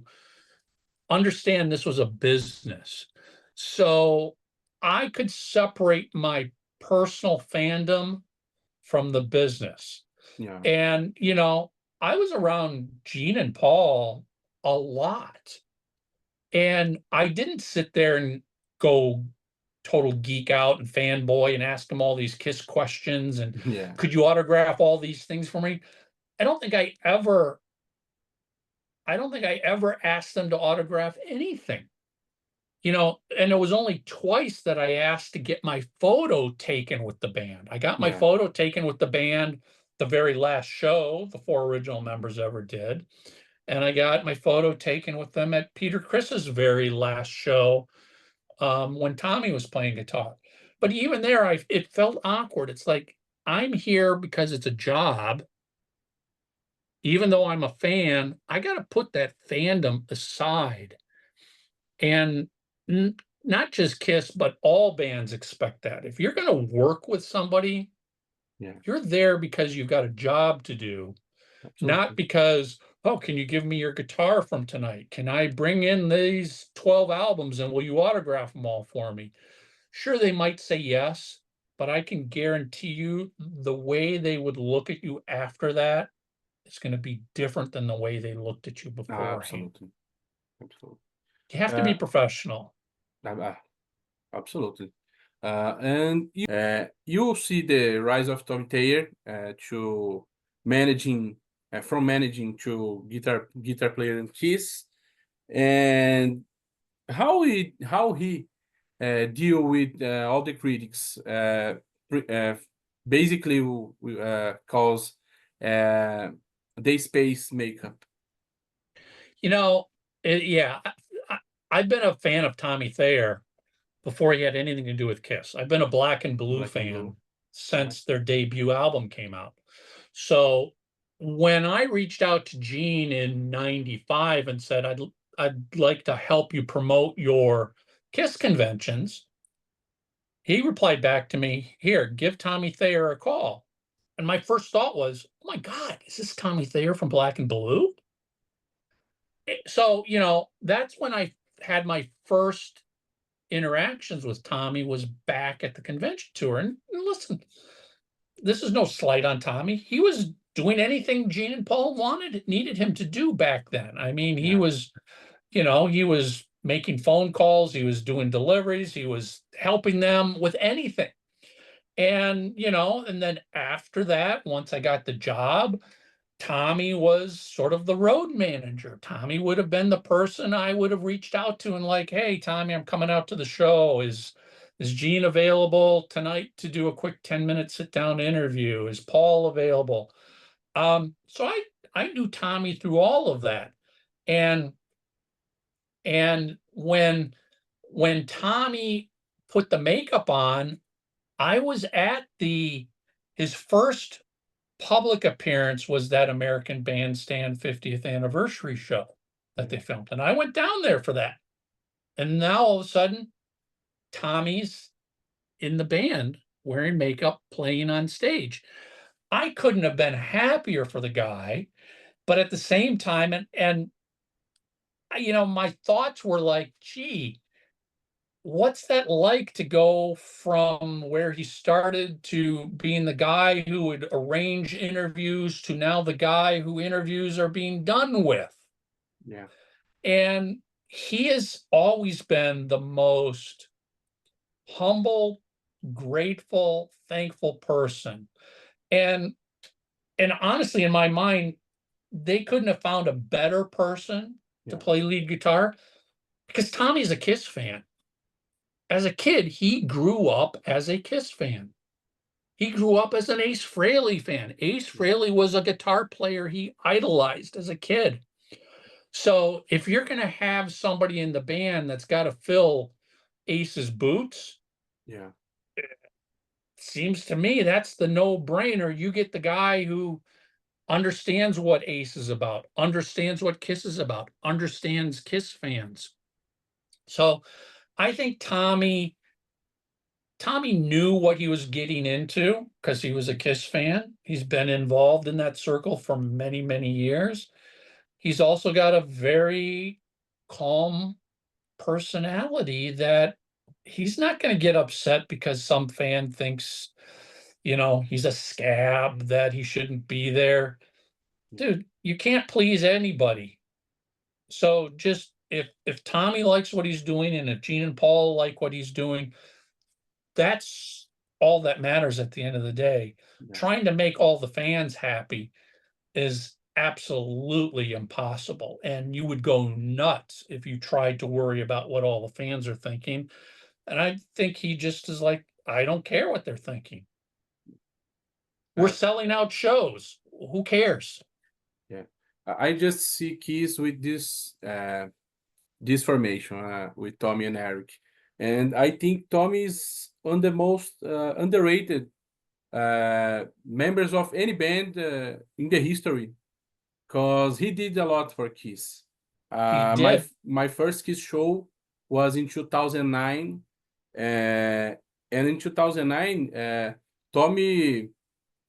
understand this was a business. So I could separate my personal fandom from the business. Yeah. And, I was around Gene and Paul a lot. And I didn't sit there and go total geek out and fanboy and ask them all these Kiss questions and Yeah. could you autograph all these things for me? I don't think I ever asked them to autograph anything. And it was only twice that I asked to get my photo taken with the band. I got my Yeah. photo taken with the band the very last show the four original members ever did. And I got my photo taken with them at Peter Chris's very last show when Tommy was playing guitar. But even there, it felt awkward. It's like, I'm here because it's a job. Even though I'm a fan, I got to put that fandom aside. And not just Kiss, but all bands expect that. If you're going to work with somebody, Yeah. you're there because you've got a job to do, not Absolutely. because, oh, can you give me your guitar from tonight? Can I bring in these 12 albums and will you autograph them all for me? Sure, they might say yes, but I can guarantee you the way they would look at you after that is going to be different than the way they looked at you beforehand. Absolutely. Absolutely. You have to be Uh, professional. uh, Absolutely. And you see the rise of Tommy Taylor to managing from managing to guitar player in Kiss, and how he deal with all the critics. Basically, calls they space makeup. You know, yeah, I've been a fan of Tommy Thayer before he had anything to do with Kiss. I've been a Black and Blue Black and blue. fan Yeah. since their debut album came out. So when I reached out to Gene in '95 and said I'd like to help you promote your Kiss conventions, he replied back to me, "Here, give Tommy Thayer a call." And my first thought was, "Oh my God, is this Tommy Thayer from Black and Blue?" So, that's when I had my first interactions with Tommy, was back at the convention tour. And listen, this is no slight on Tommy. He was doing anything Gene and Paul needed him to do back then. I mean, he Yeah. was, he was making phone calls, he was doing deliveries, he was helping them with anything. And, and then after that, once I got the job, Tommy was sort of the road manager. Tommy would have been the person I would have reached out to and like, hey, Tommy, I'm coming out to the show. Is Gene available tonight to do a quick 10-minute sit-down interview? Is Paul available? So I knew Tommy through all of that. And when Tommy put the makeup on, I was at his first public appearance was that American Bandstand 50th anniversary show that they filmed. And I went down there for that. And now all of a sudden, Tommy's in the band wearing makeup, playing on stage. I couldn't have been happier for the guy, but at the same time, and my thoughts were like, gee, what's that like to go from where he started to being the guy who would arrange interviews to now the guy who interviews are being done with? Yeah. And he has always been the most humble, grateful, thankful person. And honestly, in my mind, they couldn't have found a better person to play lead guitar, because Tommy's a Kiss fan. As a kid, he grew up as a Kiss fan. He grew up as an Ace Frehley fan. Ace Frehley was a guitar player he idolized as a kid. So if you're going to have somebody in the band that's got to fill Ace's boots, Yeah. seems to me that's the no-brainer. You get the guy who understands what Ace is about, understands what Kiss is about, understands Kiss fans. So I think Tommy knew what he was getting into because he was a Kiss fan. He's been involved in that circle for many, many years. He's also got a very calm personality that he's not going to get upset because some fan thinks, he's a scab, that he shouldn't be there. Dude, you can't please anybody. So just if Tommy likes what he's doing and if Gene and Paul like what he's doing, that's all that matters at the end of the day. Yeah. Trying to make all the fans happy is absolutely impossible. And you would go nuts if you tried to worry about what all the fans are thinking. And I think he just is like, I don't care what they're thinking. We're selling out shows. Who cares? Yeah. I just see Kiss with this formation with Tommy and Eric. And I think Tommy is one of the most underrated members of any band in the history, because he did a lot for Kiss. He did. My first Kiss show was in 2009, and in 2009, Tommy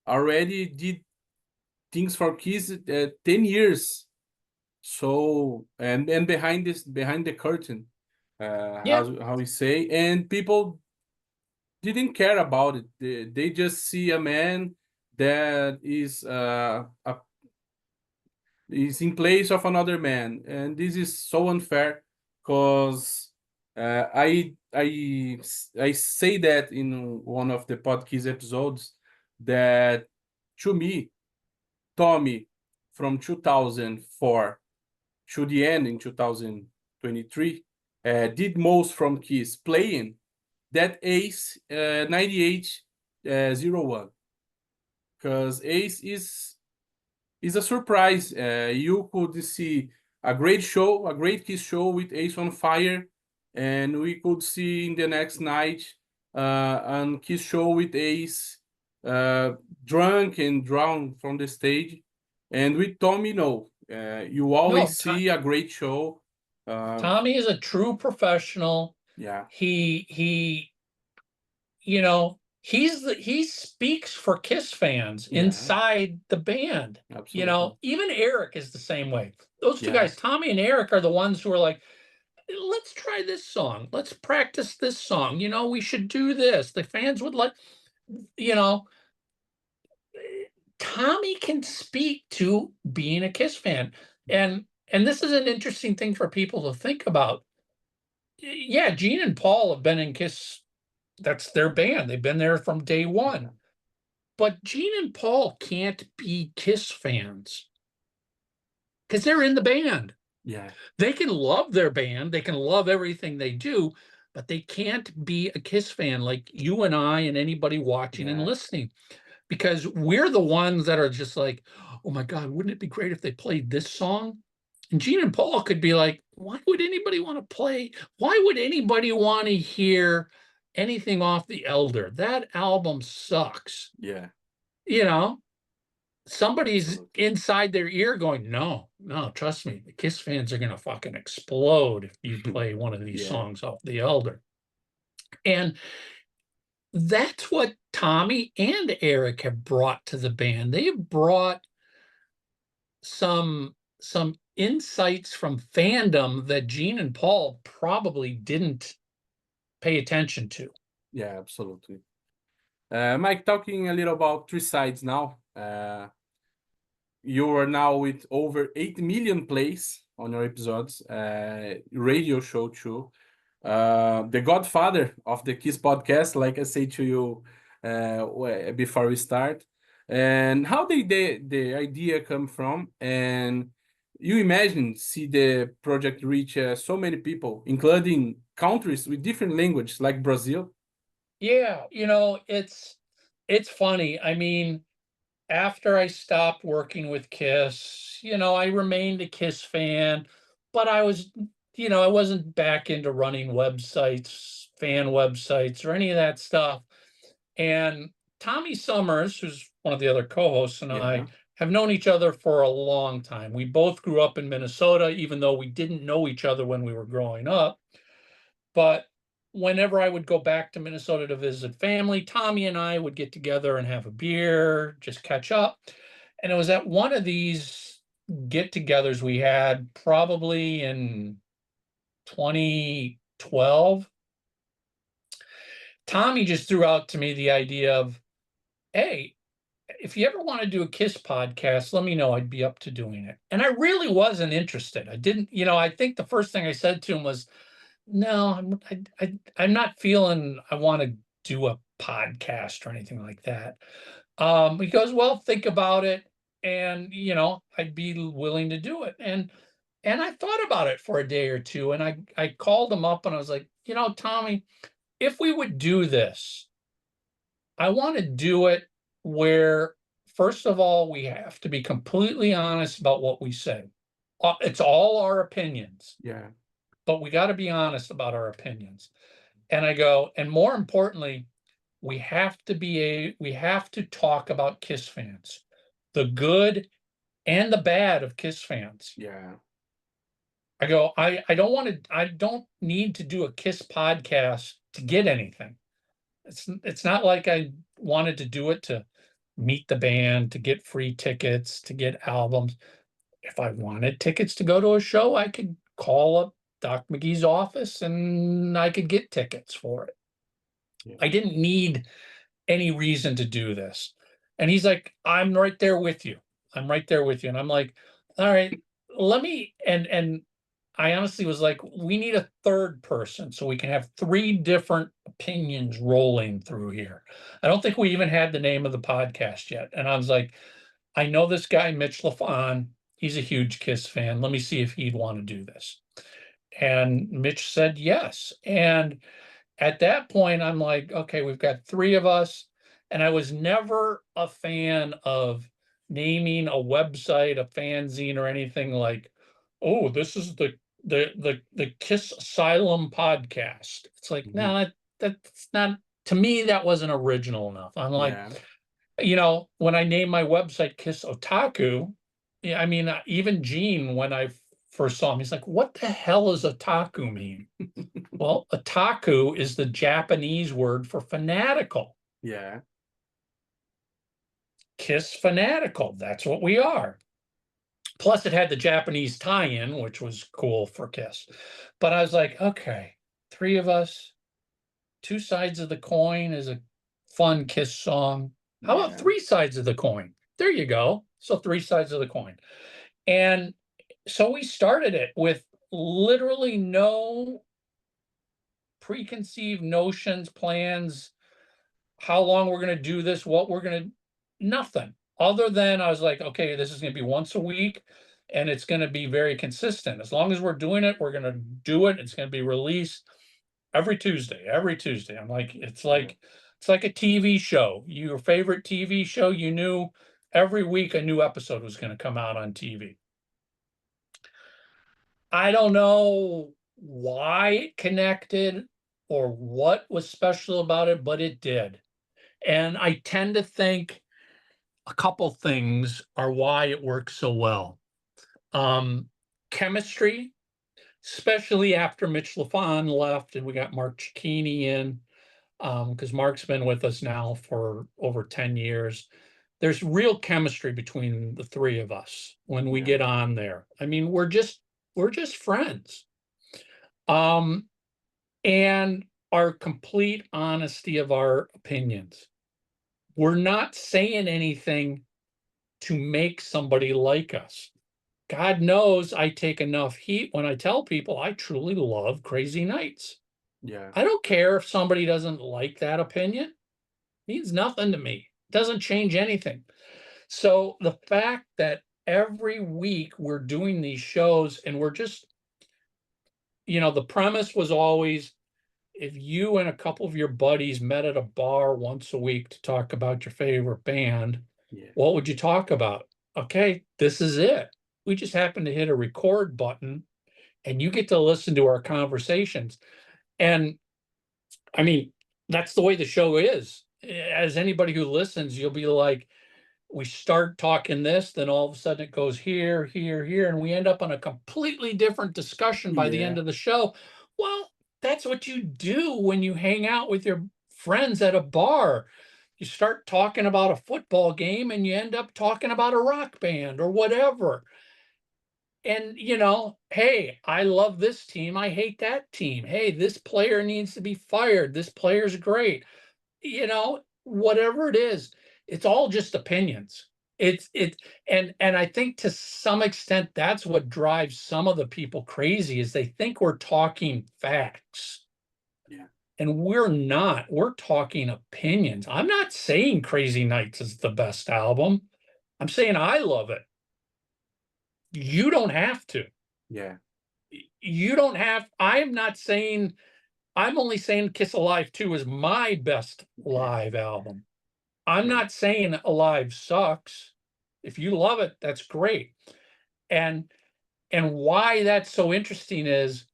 already did things for Kiss 10 years. So and behind the curtain, Yeah. how we say, and people didn't care about it. They just see a man that is in place of another man, and this is so unfair, because I say that in one of the podcast episodes, that to me, Tommy from 2004 to the end in 2023 did most from Kiss playing that Ace 9801, because Ace is a surprise. You could see a great show, a great Kiss show with Ace on fire, and we could see in the next night a Kiss show with Ace drunk and drowned from the stage. And with Tommy, no, you always see a great show. Tommy is a true professional. Yeah. He he speaks for Kiss fans Yeah, inside the band. You absolutely. know, even Eric is the same way. Those two Yeah, guys, Tommy and Eric, are the ones who are like, let's try this song. Let's practice this song. You know, we should do this. The fans would like, you know, Tommy can speak to being a Kiss fan. And this is an interesting thing for people to think about. Yeah, Gene and Paul have been in Kiss. That's their band. They've been there from day one. But Gene and Paul can't be Kiss fans because they're in the band. yeah, They can love their band, they can love everything they do, but they can't be a Kiss fan like you and I and anybody watching and yeah, listening, because we're the ones that are just like, oh my God, wouldn't it be great if they played this song? And Gene and Paul could be like, why would anybody want to play? Why would anybody want to hear anything off the Elder? That album sucks. yeah, You know, somebody's absolutely. inside their ear going, no, no, trust me, the Kiss fans are going to fucking explode if you play one of these Yeah, songs off the Elder. And that's what Tommy and Eric have brought to the band. They have brought some insights from fandom that Gene and Paul probably didn't pay attention to. yeah, absolutely. Mike, talking a little about Three Sides now. You are now with over 8 million plays on your episodes, radio show too. The godfather of the Kiss podcast, like I say to you before we start. And how did the idea come from? And you imagine see the project reach so many people, including countries with different languages like Brazil. Yeah, you know, it's funny. I mean, after I stopped working with Kiss, you know, I remained a Kiss fan, but I was, you know, I wasn't back into running websites, fan websites, or any of that stuff. And Tommy Summers, who's one of the other co-hosts, and I Yeah, have known each other for a long time. We both grew up in Minnesota, even though we didn't know each other when we were growing up. But whenever I would go back to Minnesota to visit family, Tommy and I would get together and have a beer, just catch up. And it was at one of these get-togethers we had probably in 2012. Tommy just threw out to me the idea of, hey, if you ever want to do a Kiss podcast, let me know. I'd be up to doing it. And I really wasn't interested. I didn't, you know, I think the first thing I said to him was, no, I'm not feeling I want to do a podcast or anything like that. He goes, well, think about it, and you know, I'd be willing to do it. And I thought about it for a day or two, and I called him up and I was like, you know, Tommy, if we would do this, I want to do it where, first of all, we have to be completely honest about what we say. It's all our opinions, yeah, but we got to be honest about our opinions. And I go, and more importantly, we have to talk about Kiss fans, the good and the bad of Kiss fans. yeah, I go, I don't need to do a Kiss podcast to get anything. It's not like I wanted to do it to meet the band, to get free tickets, to get albums. If I wanted tickets to go to a show, I could call up Doc McGee's office and I could get tickets for it. yeah. I didn't need any reason to do this. And he's like, I'm right there with you. I'm right there with you. And I'm like, all right, let me, and I honestly was like, we need a third person so we can have three different opinions rolling through here. I don't think we even had the name of the podcast yet. And I was like, I know this guy, Mitch LaFon. He's a huge Kiss fan. Let me see if he'd want to do this. And Mitch said yes. And at that point, I'm like, okay, we've got three of us. And I was never a fan of naming a website, a fanzine, or anything like, oh, this is the Kiss Asylum podcast. It's like, Mhm. no, that's not, to me, that wasn't original enough. I'm like, Yeah, you know, when I named my website Kiss Otaku, yeah, I mean, even Gene, when I first saw him, he's like, what the hell does otaku mean? Well, otaku is the Japanese word for fanatical. Yeah. Kiss fanatical. That's what we are. Plus, it had the Japanese tie-in, which was cool for Kiss. But I was like, okay, three of us, two sides of the coin is a fun Kiss song. How about Yeah. three sides of the coin? There you go. So three sides of the coin. And so we started it with literally no preconceived notions, plans, how long we're going to do this, what we're going to, nothing other than I was like, okay, this is going to be once a week and it's going to be very consistent. As long as we're doing it, we're going to do it. It's going to be released every Tuesday. I'm like, it's like a TV show. Your favorite TV show, you knew every week a new episode was going to come out on TV. I don't know why it connected or what was special about it, but it did. And I tend to think a couple things are why it works so well. Chemistry, especially after Mitch LaFon left and we got Mark Cicchini in, because Mark's been with us now for over 10 years. There's real chemistry between the three of us when we get on there. I mean, we're just friends. And our complete honesty of our opinions. We're not saying anything to make somebody like us. God knows I take enough heat when I tell people I truly love Crazy Nights. Yeah. I don't care if somebody doesn't like that opinion. It means nothing to me. It doesn't change anything. So the fact that every week we're doing these shows and we're just, the premise was always if you and a couple of your buddies met at a bar once a week to talk about your favorite band, Yeah. what would you talk about? Okay, this is it. We just happen to hit a record button and you get to listen to our conversations. And I mean, that's the way the show is. As anybody who listens, you'll be like, we start talking this, then all of a sudden it goes here, here, here, and we end up on a completely different discussion by the end Yeah. of the show. Well, that's what you do when you hang out with your friends at a bar. You start talking about a football game and you end up talking about a rock band or whatever. And, hey, I love this team. I hate that team. Hey, this player needs to be fired. This player's great. Whatever it is, it's all just opinions. And I think to some extent that's what drives some of the people crazy is they think we're talking facts. Yeah. And we're not. We're talking opinions. I'm not saying Crazy Nights is the best album. I'm saying I love it. You don't have to. Yeah. You don't have. I'm only saying Kiss Alive 2 is my best live album. I'm Yeah. not saying Alive sucks. If you love it, that's great. And why that's so interesting is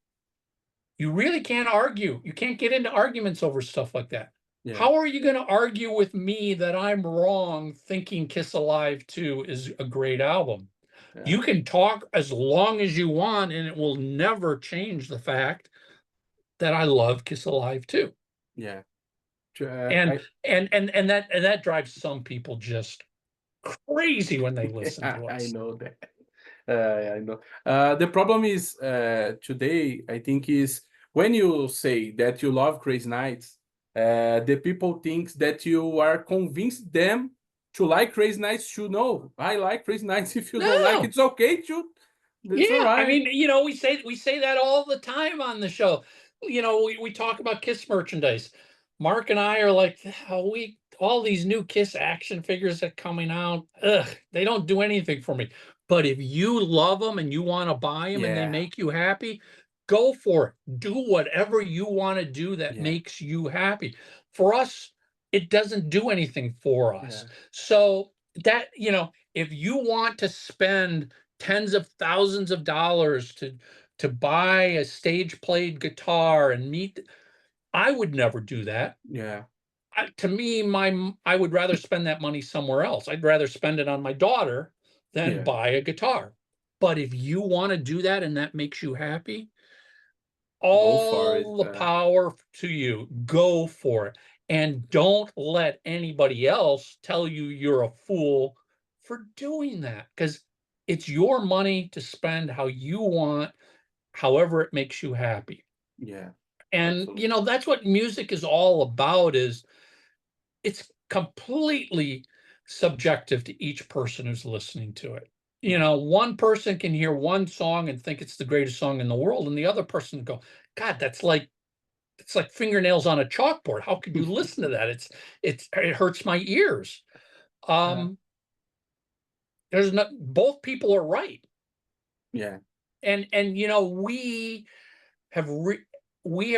you really can't argue. You can't get into arguments over stuff like that. Yeah. How are you going to argue with me that I'm wrong thinking Kiss Alive 2 is a great album? Yeah. You can talk as long as you want, and it will never change the fact that I love Kiss Alive 2. Yeah. And that drives some people just crazy when they listen to I us. know that. I know. The problem is today, I think, is when you say that you love Crazy Nights, the people think that you are convinced them to like Crazy Nights. To know I like Crazy Nights. If you don't like, No. it's okay to. That's all Yeah, I right. mean, we say that all the time on the show. We talk about Kiss merchandise. Mark and I are like, oh, all these new Kiss action figures that are coming out, they don't do anything for me. But if you love them and you want to buy them and they Yeah. make you happy, go for it. Do whatever you want to do that Yeah. makes you happy. For us, it doesn't do anything for us. Yeah. So that, if you want to spend tens of thousands of dollars to buy a stage played guitar and meet, I would never do that. Yeah. To me, I would rather spend that money somewhere else. I'd rather spend it on my daughter than Yeah. buy a guitar. But if you want to do that and that makes you happy, Go for it. all the power to you. Go for it. And don't let anybody else tell you you're a fool for doing that, because it's your money to spend how you want, however it makes you happy. Yeah. And Absolutely. that's what music is all about, is it's completely subjective to each person who's listening to it. One person can hear one song and think it's the greatest song in the world, and the other person go, God, it's like fingernails on a chalkboard. How could you listen to that? It hurts my ears. Yeah. There's not, both people are right. Yeah. And we have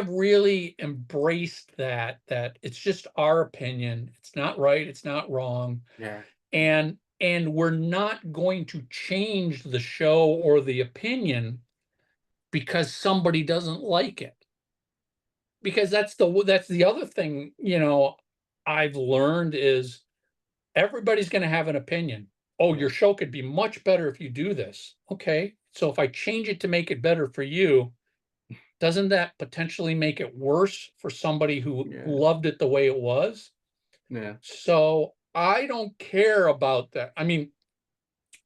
really embraced that it's just our opinion. It's not right, it's not wrong. Yeah. And we're not going to change the show or the opinion because somebody doesn't like it. Because that's the other thing, I've learned is everybody's going to have an opinion. Oh, Yeah. your show could be much better if you do this. Okay. So if I change it to make it better for you, doesn't that potentially make it worse for somebody who Yeah. loved it the way it was? Yeah. So I don't care about that. I mean,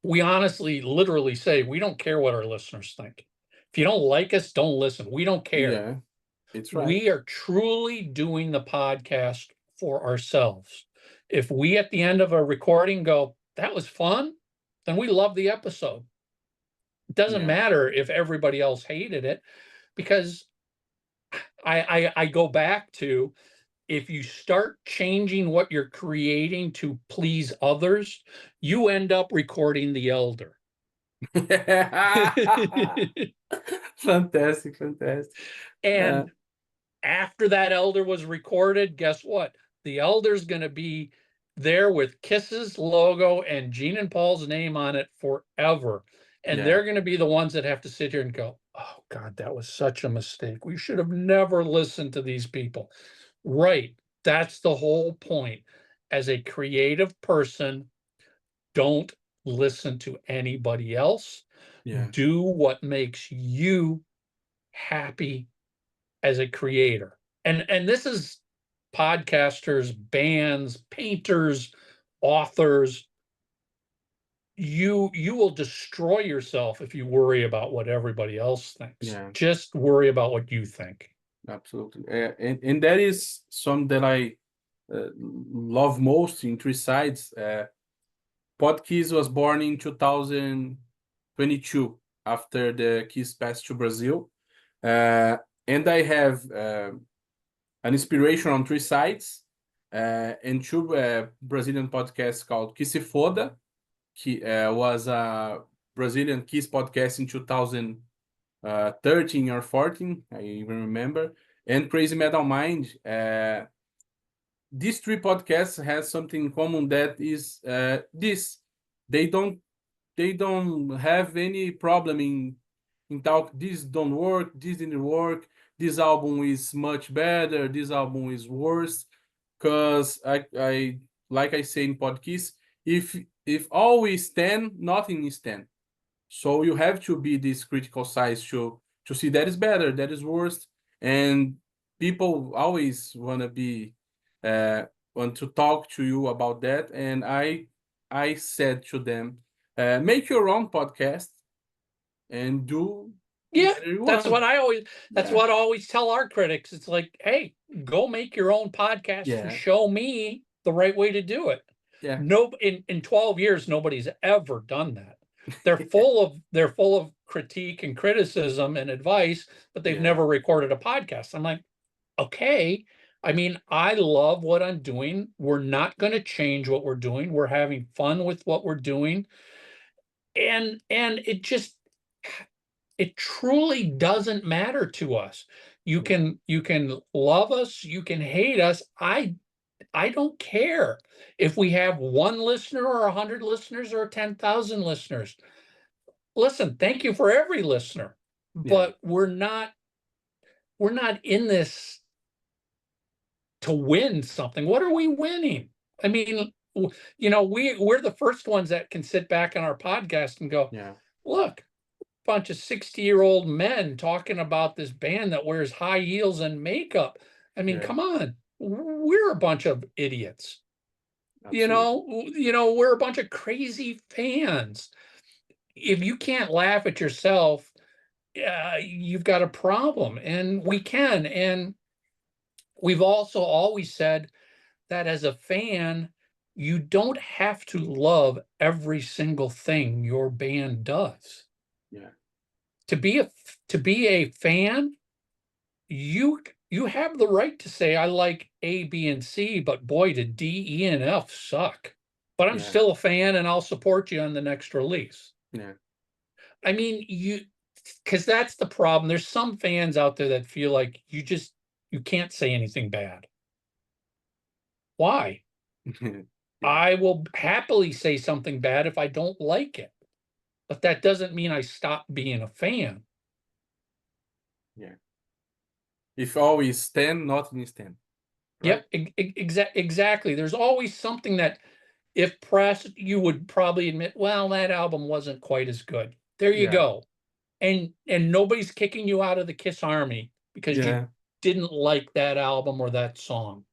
we honestly, literally say we don't care what our listeners think. If you don't like us, don't listen. We don't care. Yeah. It's right. We are truly doing the podcast for ourselves. If we at the end of a recording go, that was fun, then we love the episode. It doesn't Yeah. matter if everybody else hated it, because I go back to, if you start changing what you're creating to please others, you end up recording the elder. Fantastic, fantastic. And after that elder was recorded, guess what? The elder's going to be there with Kiss's logo and Gene and Paul's name on it forever. And Yeah. they're going to be the ones that have to sit here and go, oh, God, that was such a mistake. We should have never listened to these people. Right. That's the whole point. As a creative person, don't listen to anybody else. Yeah. Do what makes you happy as a creator. And this is podcasters, bands, painters, authors. You will destroy yourself if you worry about what everybody else thinks. Yeah. Just worry about what you think. Absolutely. And that is something that I love most in Three Sides. Podkiss was born in 2022 after the Kiss passed to Brazil. And I have an inspiration on Three Sides and two Brazilian podcasts called Que Se Foda, was a Brazilian Kiss podcast in 2013 or 14, I even remember, and Crazy Metal Mind. These three podcasts have something in common, that is this: they don't have any problem in talk. This don't work, this didn't work, this album is much better, this album is worse. Because I like I say in podcasts, if all is 10, nothing is 10. So you have to be this critical size to see that is better, that is worse. And people always want to be want to talk to you about that. And I said to them, make your own podcast and do Yeah, whatever you that's want. what that's Yeah. what I always tell our critics. It's like, hey, go make your own podcast Yeah. and show me the right way to do it. Yeah. No, in 12 years, nobody's ever done that. They're full of critique and criticism and advice, but they've Yeah. never recorded a podcast. I'm like, okay. I mean, I love what I'm doing. We're not going to change what we're doing. We're having fun with what we're doing. And it truly doesn't matter to us. You can love us, you can hate us. I don't care if we have one listener or 100 listeners or 10,000 listeners. Listen, thank you for every listener, but we're not in this to win something. What are we winning? I mean, we're the first ones that can sit back on our podcast and go, look, bunch of 60-year-old men talking about this band that wears high heels and makeup. I mean, come on. we're a bunch of idiots. Absolutely. We're a bunch of crazy fans. If you can't laugh at yourself, you've got a problem. And we can. And we've also always said that as a fan, you don't have to love every single thing your band does. Yeah. To be a fan, you have the right to say I like A, B, and C, but boy, did D, E, and F suck. But I'm Yeah. still a fan and I'll support you on the next release. Yeah. I mean, because that's the problem. There's some fans out there that feel like you can't say anything bad. Why? Yeah. I will happily say something bad if I don't like it, but that doesn't mean I stop being a fan. Yeah. If all is 10, nothing is 10. Right? Yep, exactly. There's always something that if pressed, you would probably admit, well, that album wasn't quite as good. There you Yeah. go. And nobody's kicking you out of the Kiss Army because you Yeah. didn't like that album or that song.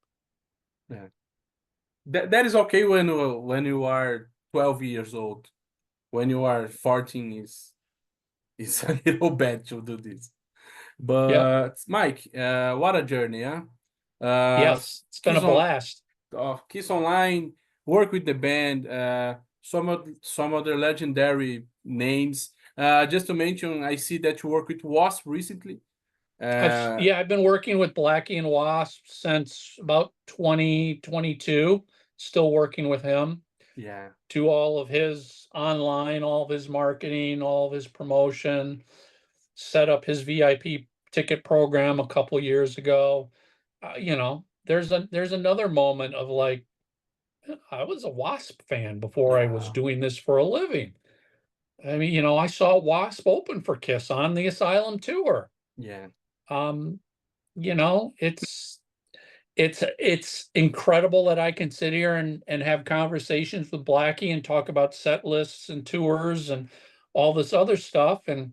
Yeah. That is okay when you are 12 years old. When you are 14 is a little bad to do this. Yep. But Mike, what a journey, huh? Uh, Yes, it's been a Kiss on blast. Kiss Online, work with the band, some other legendary names. Just to mention, I see that you work with Wasp recently. Uh, I've been working with Blackie and Wasp since about 2022. Still working with him. yeah, Do all of his online, all of his marketing, all of his promotion, set up his VIP ticket program a couple years ago. There's another moment of like, I was a Wasp fan before I was yeah, doing this for a living. I mean, I saw Wasp open for Kiss on the Asylum tour. yeah, Um, it's incredible that I can sit here and have conversations with Blackie and talk about set lists and tours and all this other stuff. And,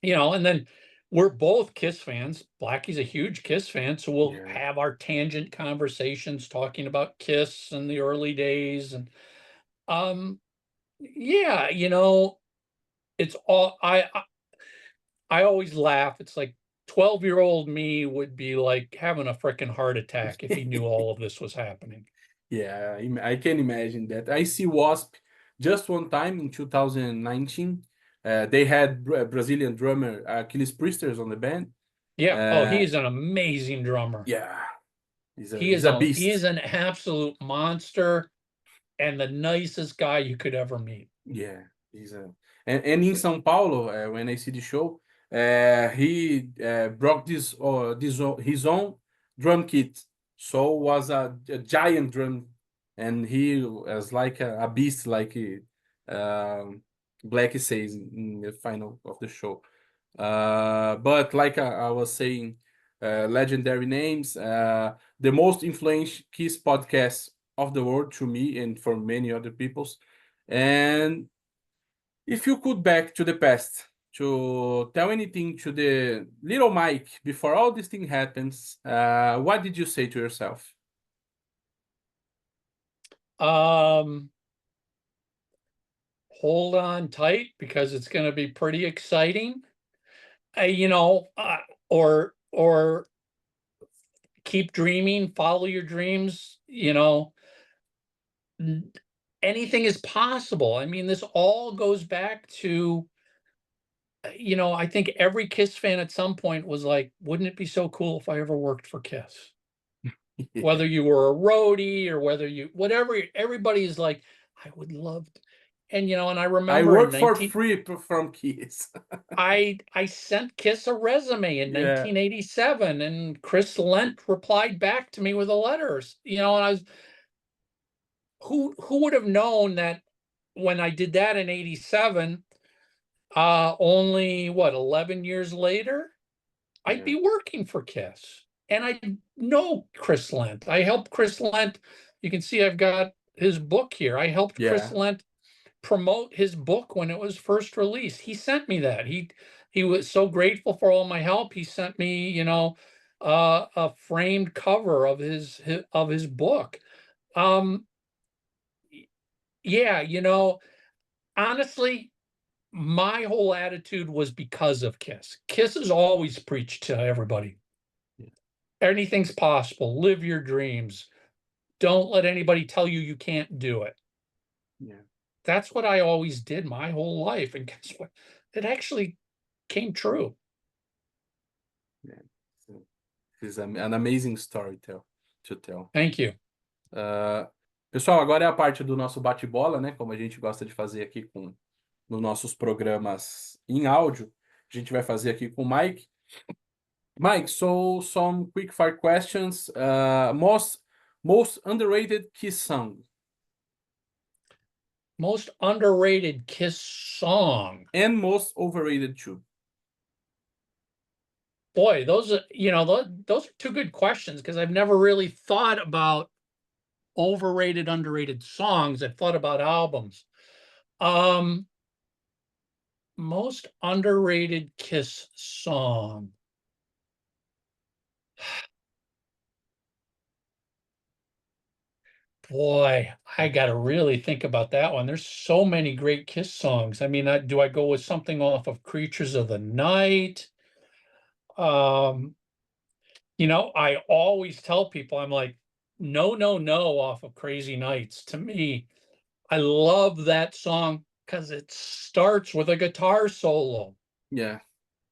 yeah, and then we're both Kiss fans. Blackie's a huge Kiss fan. So we'll yeah, have our tangent conversations talking about Kiss and the early days. And, yeah, it's all, I always laugh. It's like 12-year-old me would be like having a freaking heart attack if he knew all of this was happening. yeah. I can imagine that. I see Wasp just one time in 2019. They had Brazilian drummer Achilles Priesters on the band. Yeah. Oh, Uh, he's an amazing drummer. yeah, He he's is a he beast. is an absolute monster and the nicest guy you could ever meet. Yeah, he's a and in São Paulo, when I see the show, he brought his own drum kit. So was a giant drum, and he was like a beast, like Black says in the final of the show. But like I was saying, legendary names. The most influential Kiss podcast of the world to me and for many other peoples. And if you could back to the past to tell anything to the little Mike before all this thing happens, what did you say to yourself? Um, Hold on tight because it's going to be pretty exciting. Or keep dreaming, follow your dreams. Anything is possible. I mean, this all goes back to, I think every Kiss fan at some point was like, wouldn't it be so cool if I ever worked for Kiss? Yeah. Whether you were a roadie or whatever, everybody is like, I would love to. And I I remember in work for 19, free from Kiss. I sent Kiss a resume in Yeah, 1987 and Chris Lent replied back to me with a letter, and I was, who would have known that when I did that in 87, only what, 11 years later, I'd yeah, be working for Kiss. And I know Chris Lent. I helped Chris Lent. You can see I've got his book here. I helped Chris yeah, Lent promote his book when it was first released. He sent me that. He was so grateful for all my help. He sent me, a framed cover of his book. Yeah, honestly, my whole attitude was because of Kiss. Kiss has always preached to everybody. Yeah. Anything's possible. Live your dreams. Don't let anybody tell you you can't do it. Yeah. That's what I always did my whole life. And guess what? It actually came true. Yeah. So, it's an amazing story to tell. Thank you. Pessoal, agora é a parte do nosso bate-bola, né? Como a gente gosta de fazer aqui nos nossos programas em áudio. A gente vai fazer aqui com o Mike. Mike, so some quick fire questions. Most underrated Kiss song. Most underrated Kiss song. And most overrated too. Boy, those are, those are two good questions, because I've never really thought about overrated, underrated songs. I've thought about albums. Most underrated Kiss song. Boy, I got to really think about that one. There's so many great Kiss songs. I mean, do I go with something off of Creatures of the Night? I always tell people, I'm like, no, no, no, off of Crazy Nights. To me, I love that song because it starts with a guitar solo. Yeah.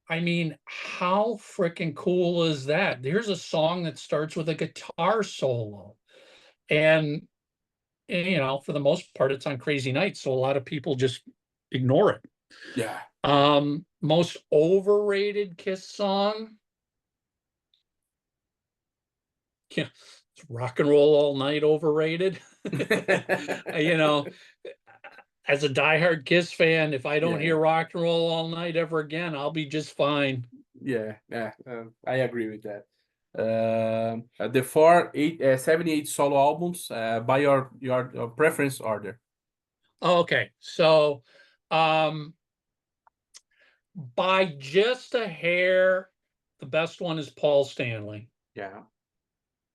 I mean, how freaking cool is that? There's a song that starts with a guitar solo. And for the most part, it's on Crazy Nights, so a lot of people just ignore it. Yeah. Most overrated Kiss song. Yeah, it's Rock and Roll All Night overrated. As a diehard Kiss fan, if I don't hear Rock and Roll All Night ever again, I'll be just fine. Yeah, I agree with that. The 78 solo albums by your preference order. Okay, so by just a hair, the best one is Paul Stanley. Yeah.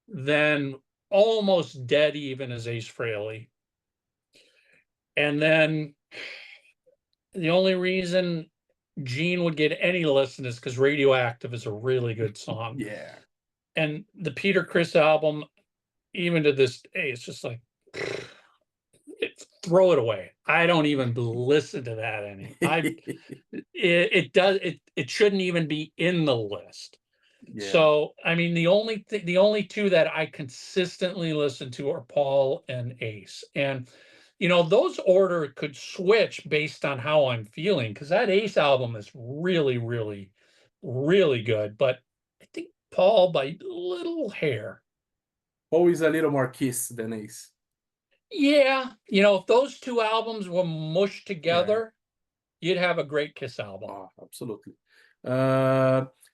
Then almost dead even is Ace Frehley. And then the only reason Gene would get any listen is because Radioactive is a really good song. Yeah. And the Peter Criss album, even to this day, it's just like, throw it away. I don't even listen to that any. It shouldn't even be in the list. Yeah. So, I mean, the only two that I consistently listen to are Paul and Ace. And, those order could switch based on how I'm feeling, because that Ace album is really, really, really good. But I think Paul by little hair. Always a little more Kiss than Ace. Yeah. If those two albums were mushed together, you'd have a great Kiss album. Oh, absolutely.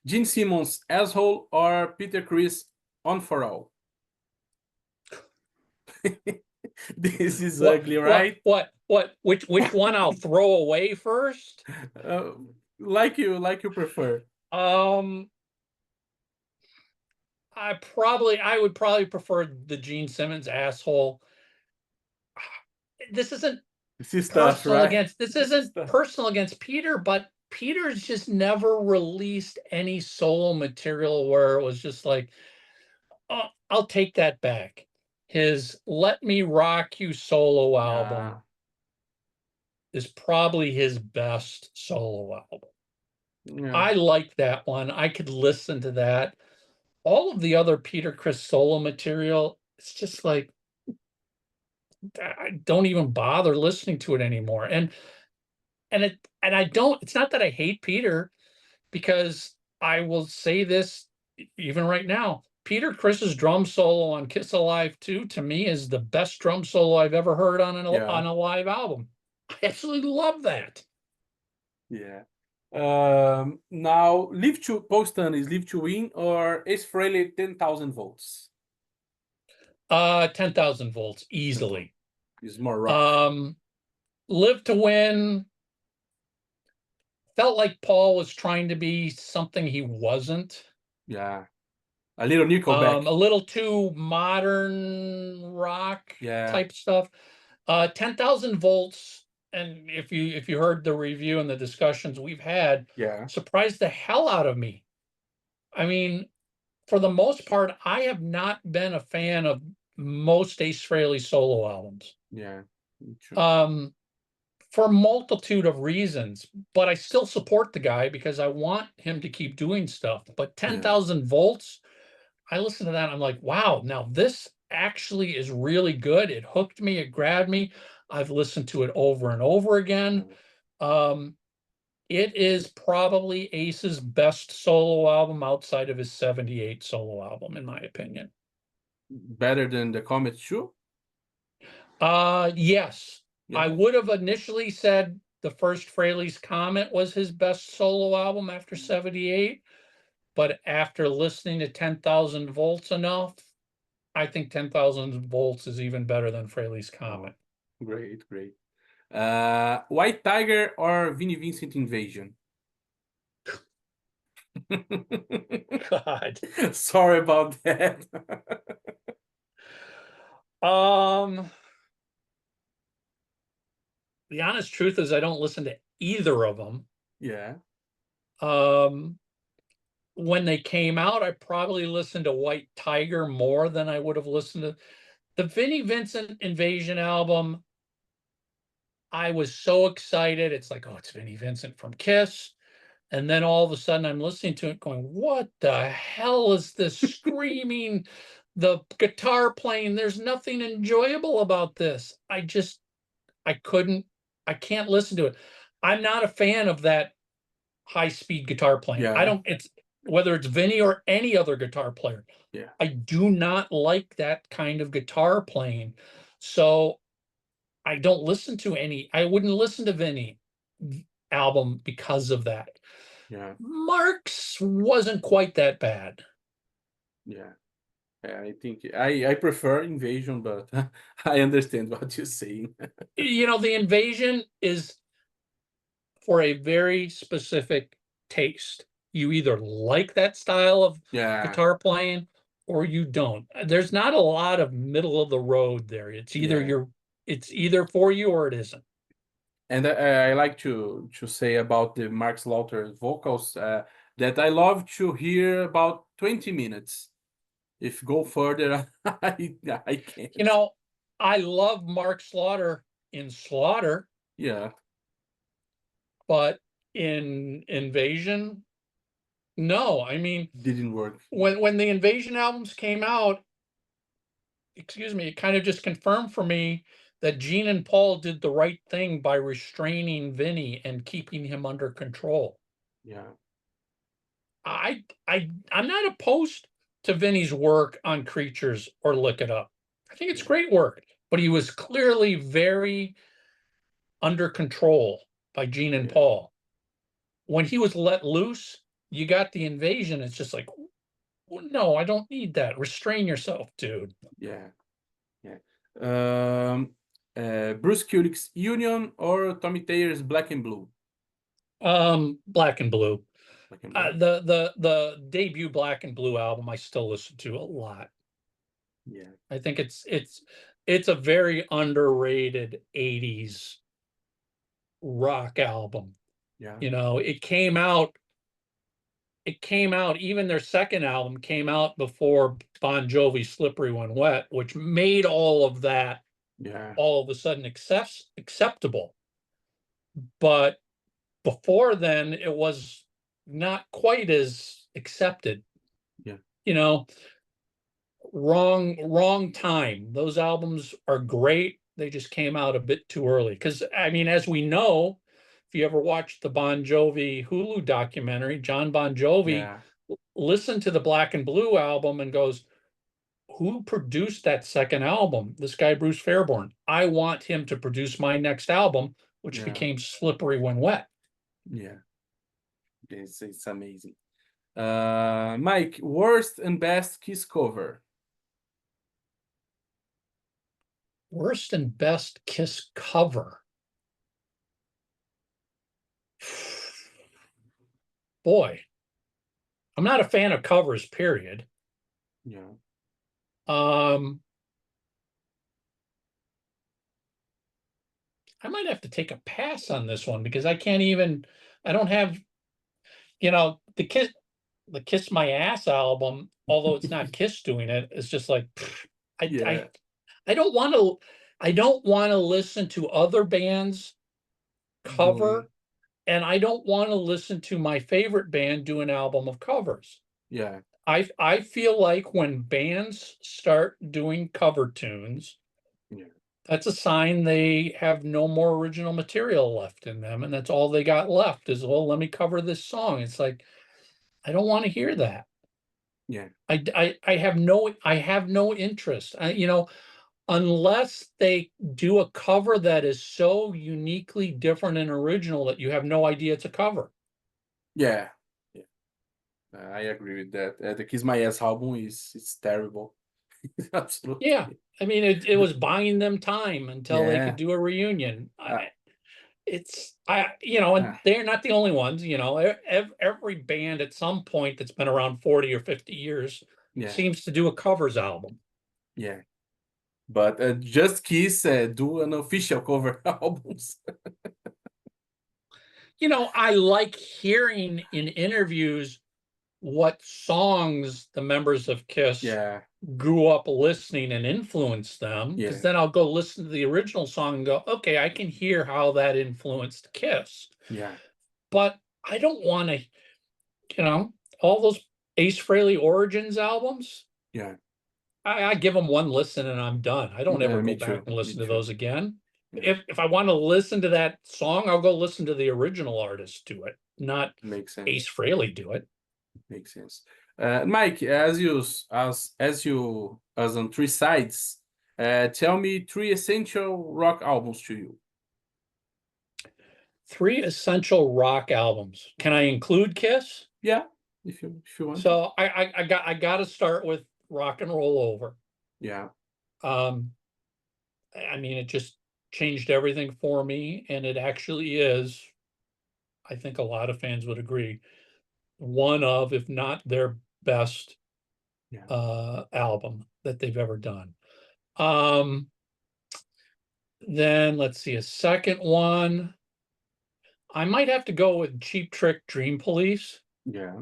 Gene Simmons, asshole, or Peter Criss, on for all? This is ugly, right? Which one I'll throw away first? Like you prefer. I would probably prefer the Gene Simmons asshole. This isn't personal against Peter, but Peter's just never released any solo material where it was just like, oh, I'll take that back. His Let Me Rock You solo album is probably his best solo album. Yeah. I like that one. I could listen to that. All of the other Peter Criss solo material, it's just like, I don't even bother listening to it anymore. And it's not that I hate Peter, because I will say this even right now, Peter Criss's drum solo on Kiss Alive 2 to me is the best drum solo I've ever heard on a live album. I absolutely love that. Yeah. Now, Paul Stanley's Live to Win or Ace Frehley 10,000 volts? 10,000 volts easily. Is more rock. Live to Win felt like Paul was trying to be something he wasn't. Yeah. A little Nickelback. A little too modern rock Yeah. type stuff. 10,000 volts. And if you heard the review and the discussions we've had, Yeah. surprised the hell out of me. I mean, for the most part, I have not been a fan of most Ace Frehley solo albums. Yeah. Me too. For a multitude of reasons, but I still support the guy because I want him to keep doing stuff. But 10,000 volts, I listen to that and I'm like, wow, now this actually is really good. It hooked me, it grabbed me. I've listened to it over and over again. It is probably Ace's best solo album outside of his 78 solo album, in my opinion. Better than the Comet Shoe? Yes. Yeah. I would have initially said the first Frehley's Comet was his best solo album after 78, but after listening to 10,000 volts enough, I think 10,000 volts is even better than Frehley's Comet. Oh, great, great. White Tiger or Vinnie Vincent Invasion? God. Sorry about that. The honest truth is I don't listen to either of them. Yeah. When they came out, I probably listened to White Tiger more than I would have listened to the Vinnie Vincent Invasion album. I was so excited. It's like, oh, it's Vinnie Vincent from Kiss. And then all of a sudden I'm listening to it going, what the hell is this screaming, the guitar playing? There's nothing enjoyable about this. I can't listen to it. I'm not a fan of that high-speed guitar playing. Yeah. Whether it's Vinnie or any other guitar player. Yeah. I do not like that kind of guitar playing. So I don't listen to I wouldn't listen to Vinnie album because of that. Yeah. Mark's wasn't quite that bad. Yeah. I think I prefer Invasion, but I understand what you're saying. The Invasion is for a very specific taste. You either like that style of guitar playing or you don't. There's not a lot of middle of the road there. It's either for you or it isn't. And I like to say about the Mark Slaughter vocals that I love to hear about 20 minutes. If go further, I can't. I love Mark Slaughter in Slaughter. Yeah. But in Invasion, no. I mean, didn't work. When the Invasion albums came out, it kind of just confirmed for me that Gene and Paul did the right thing by restraining Vinnie and keeping him under control. Yeah. I'm not opposed to Vinnie's work on Creatures or Look It Up. I think it's great work, but he was clearly very under control by Gene and Paul. When he was let loose, you got the Invasion. It's just like, well, no, I don't need that. Restrain yourself, dude. Yeah. Bruce Kulick's Union or Tommy Tayer's Black and Blue? Black and Blue. Black and Blue. The debut Black and Blue album I still listen to a lot. Yeah. I think it's a very underrated 80s rock album. Yeah. It came out, even their second album came out before Bon Jovi's Slippery When Wet, which made all of that all of a sudden acceptable. But before then, it was not quite as accepted. Yeah. Wrong time. Those albums are great. They just came out a bit too early. Because, I mean, as we know, if you ever watched the Bon Jovi Hulu documentary, John Bon Jovi listened to the Black and Blue album and goes, who produced that second album? This guy, Bruce Fairbairn. I want him to produce my next album, which became Slippery When Wet. Yeah. It's amazing. Mike, worst and best Kiss cover? Worst and best Kiss cover. Boy, I'm not a fan of covers, period. Yeah. Um, I might have to take a pass on this one because I don't have, the Kiss My Ass album, although it's not Kiss doing it, it's just like, I, Yeah. I, I don't want to, I don't want to listen to other bands Doing. cover, and I don't want to listen to my favorite band do an album of covers. Yeah. I feel like when bands start doing cover tunes, Yeah. that's a sign they have no more original material left in them, and that's all they got left is, well, let me cover this song. It's like, I don't want to hear that. Yeah. I have no interest. Unless they do a cover that is so uniquely different and original that you have no idea it's a cover. Yeah. Yeah. I agree with that. The Kiss My Ass album is it's terrible. Yeah, Absolutely. I mean, it was buying them time until they could Yeah. do a reunion. Uh, And uh, they're not the only ones. Every band at some point that's been around 40 or 50 years yeah. seems to do a covers album. Yeah. But Just Kiss do an official cover albums. I like hearing in interviews what songs the members of Kiss Yeah. grew up listening and influenced them, because Yeah. then I'll go listen to the original song and go, okay, I can hear how that influenced Kiss. Yeah. But I don't want to, all those Ace Frehley Origins albums, Yeah. I give them one listen and I'm done. I don't ever Me go back too. and Me listen to too. those again. Yeah. If I want to listen to that song, I'll go listen to the original artist do it, not Makes Ace sense. Frehley do it. Makes sense. Mike, as on three sides, tell me three essential rock albums to you. 3 essential rock albums. Can I include Kiss? Yeah, if you want to. So I got to start with Rock and Roll Over. Yeah. Um, I mean, it just changed everything for me, and it actually is, I think a lot of fans would agree, one of, if not their best Yeah. album that they've ever done. Then let's see, a second one. I might have to go with Cheap Trick Dream Police. Yeah.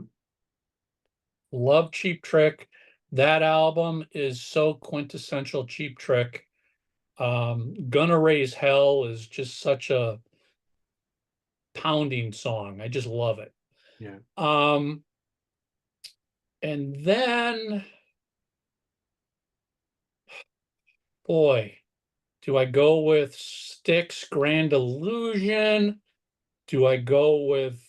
Love Cheap Trick. That album is so quintessential Cheap Trick. Gonna Raise Hell is just such a pounding song. I just love it. Yeah. And then, boy, do I go with Styx Grand Illusion? Do I go with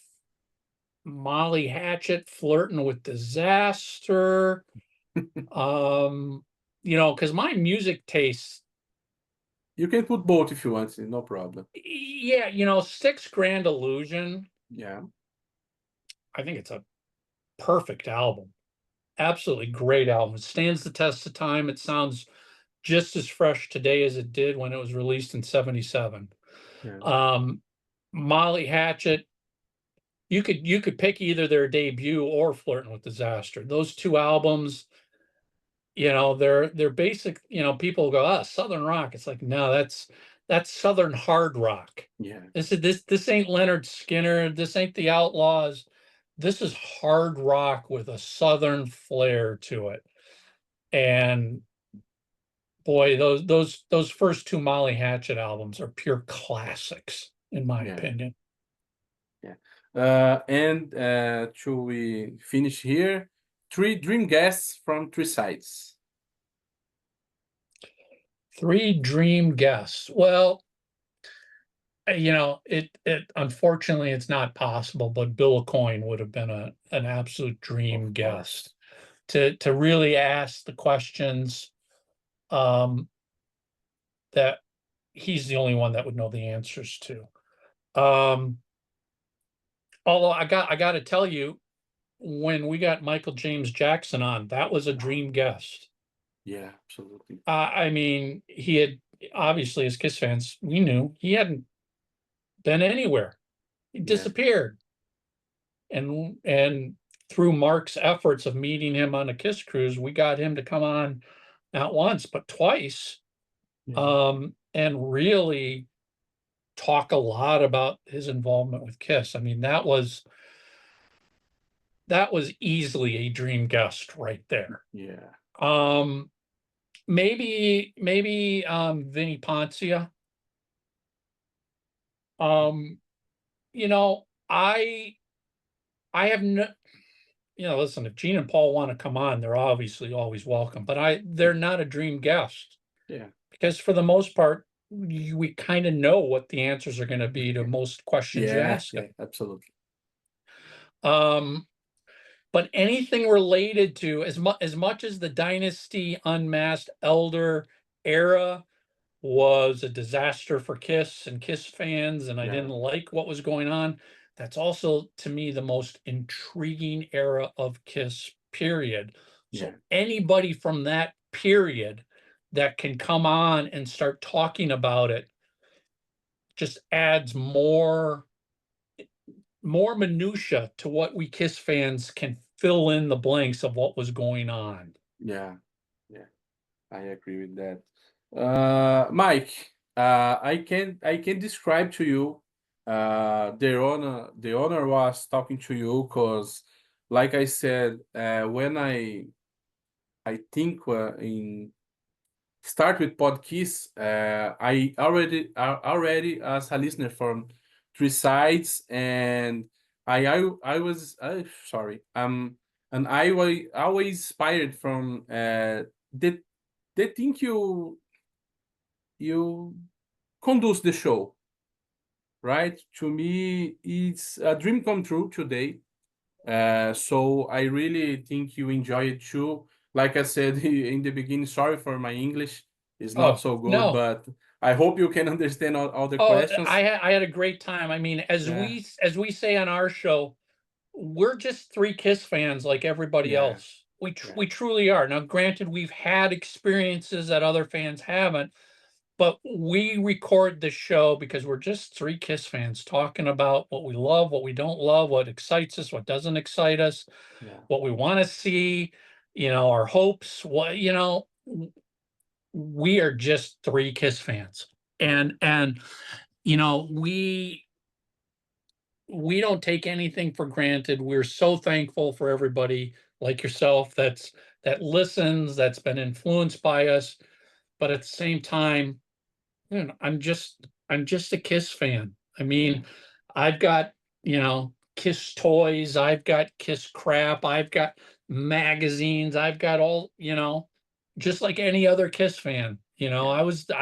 Molly Hatchet Flirting with Disaster? Because my music tastes, You can put both if you want, no problem. yeah, Styx Grand Illusion, Yeah. I think it's a perfect album. Absolutely great album. It stands the test of time. It sounds just as fresh today as it did when it was released in 77. Yeah. Molly Hatchet, you could pick either their debut or Flirting with Disaster. Those two albums, they're basic, people go, Southern rock. It's like, no, that's Southern hard rock. Yeah. This ain't Leonard Skinner, this ain't the Outlaws. This is hard rock with a Southern flair to it. And boy, those first two Molly Hatchet albums are pure classics, in my Yeah. opinion. Yeah. And should we finish here? 3 dream guests from 3 sides. 3 dream guests. Well, it unfortunately it's not possible, but Bill Coyne would have been an absolute dream Of guest course. to really ask the questions that he's the only one that would know the answers to. Although I got to tell you, when we got Michael James Jackson on, that was a dream guest. Yeah, absolutely. I mean, he had, obviously, as Kiss fans, we knew he hadn't been anywhere. He Yeah. disappeared. And through Mark's efforts of meeting him on a Kiss cruise, we got him to come on not once, but twice, and really talk a lot about his involvement with Kiss. I mean, that was easily a dream guest right there. Yeah. Maybe Vinny Poncia. You know, I have no, you know, listen, if Gene and Paul want to come on, they're obviously always welcome, but they're not a dream guest. Yeah. Because for the most part, we kind of know what the answers are going to be to most questions you ask them. Yeah, absolutely. But anything related to as much as the Dynasty Unmasked Elder era was a disaster for Kiss and Kiss fans, and I didn't like what was going on, that's also to me the most intriguing era of Kiss, period. So anybody from that period that can come on and start talking about it just adds more minutia to what we Kiss fans can fill in the blanks of what was going on. Yeah, I agree with that. Mike, I can describe to you the honor was talking to you, because like I said, when I think in start with podcast, I already as a listener from three sides, and I was sorry, and I was always inspired from the thing you conduce the show, right? To me, it's a dream come true today. So I really think you enjoy it too. Like I said in the beginning, sorry for my English. It's not so good, No. but I hope you can understand all the Oh, questions. I had a great time. I mean, as we say on our show, we're just three Kiss fans like everybody else. We truly are. Now, granted, we've had experiences that other fans haven't, but we record the show because we're just three Kiss fans talking about what we love, what we don't love, what excites us, what doesn't excite us, what we want to see, you know, our hopes, what, you know, we are just three Kiss fans. And you know, we don't take anything for granted. We're so thankful for everybody like yourself that listens, that's been influenced by us. But at the same time, you know, I'm just a Kiss fan. I mean, I've got, you know, Kiss toys, I've got Kiss crap, I've got magazines, I've got all, you know, just like any other Kiss fan. You know, I was the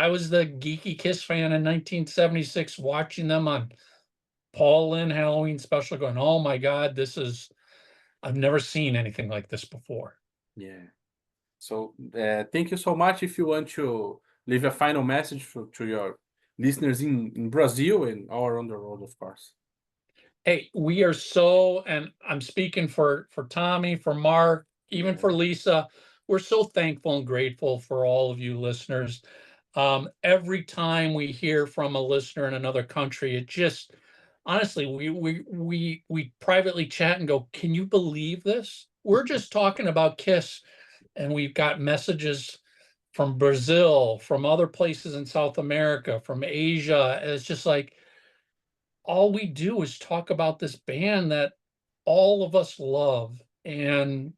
geeky Kiss fan in 1976, watching them on Paul Lynde Halloween special, going, oh my God, I've never seen anything like this before. Yeah. So thank you so much. If you want to leave a final message to your listeners in Brazil and all around the world, of course. Hey, we are so, and I'm speaking for Tommy, for Mark, even for Lisa, we're so thankful and grateful for all of you listeners. Every time we hear from a listener in another country, it just, honestly, we privately chat and go, can you believe this? We're just talking about Kiss, and we've got messages from Brazil, from other places in South America, from Asia. And it's just like, all we do is talk about this band that all of us love, and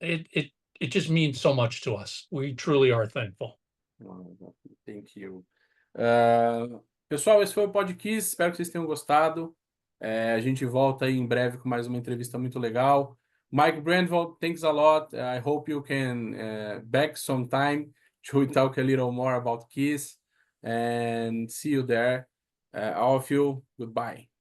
it just means so much to us. We truly are thankful. Thank you. Pessoal, esse foi o podcast. Espero que vocês tenham gostado. A gente volta aí em breve com mais uma entrevista muito legal. Michael Brandvold, thanks a lot. I hope you can back sometime to talk a little more about Kiss, and see you there. All of you, goodbye.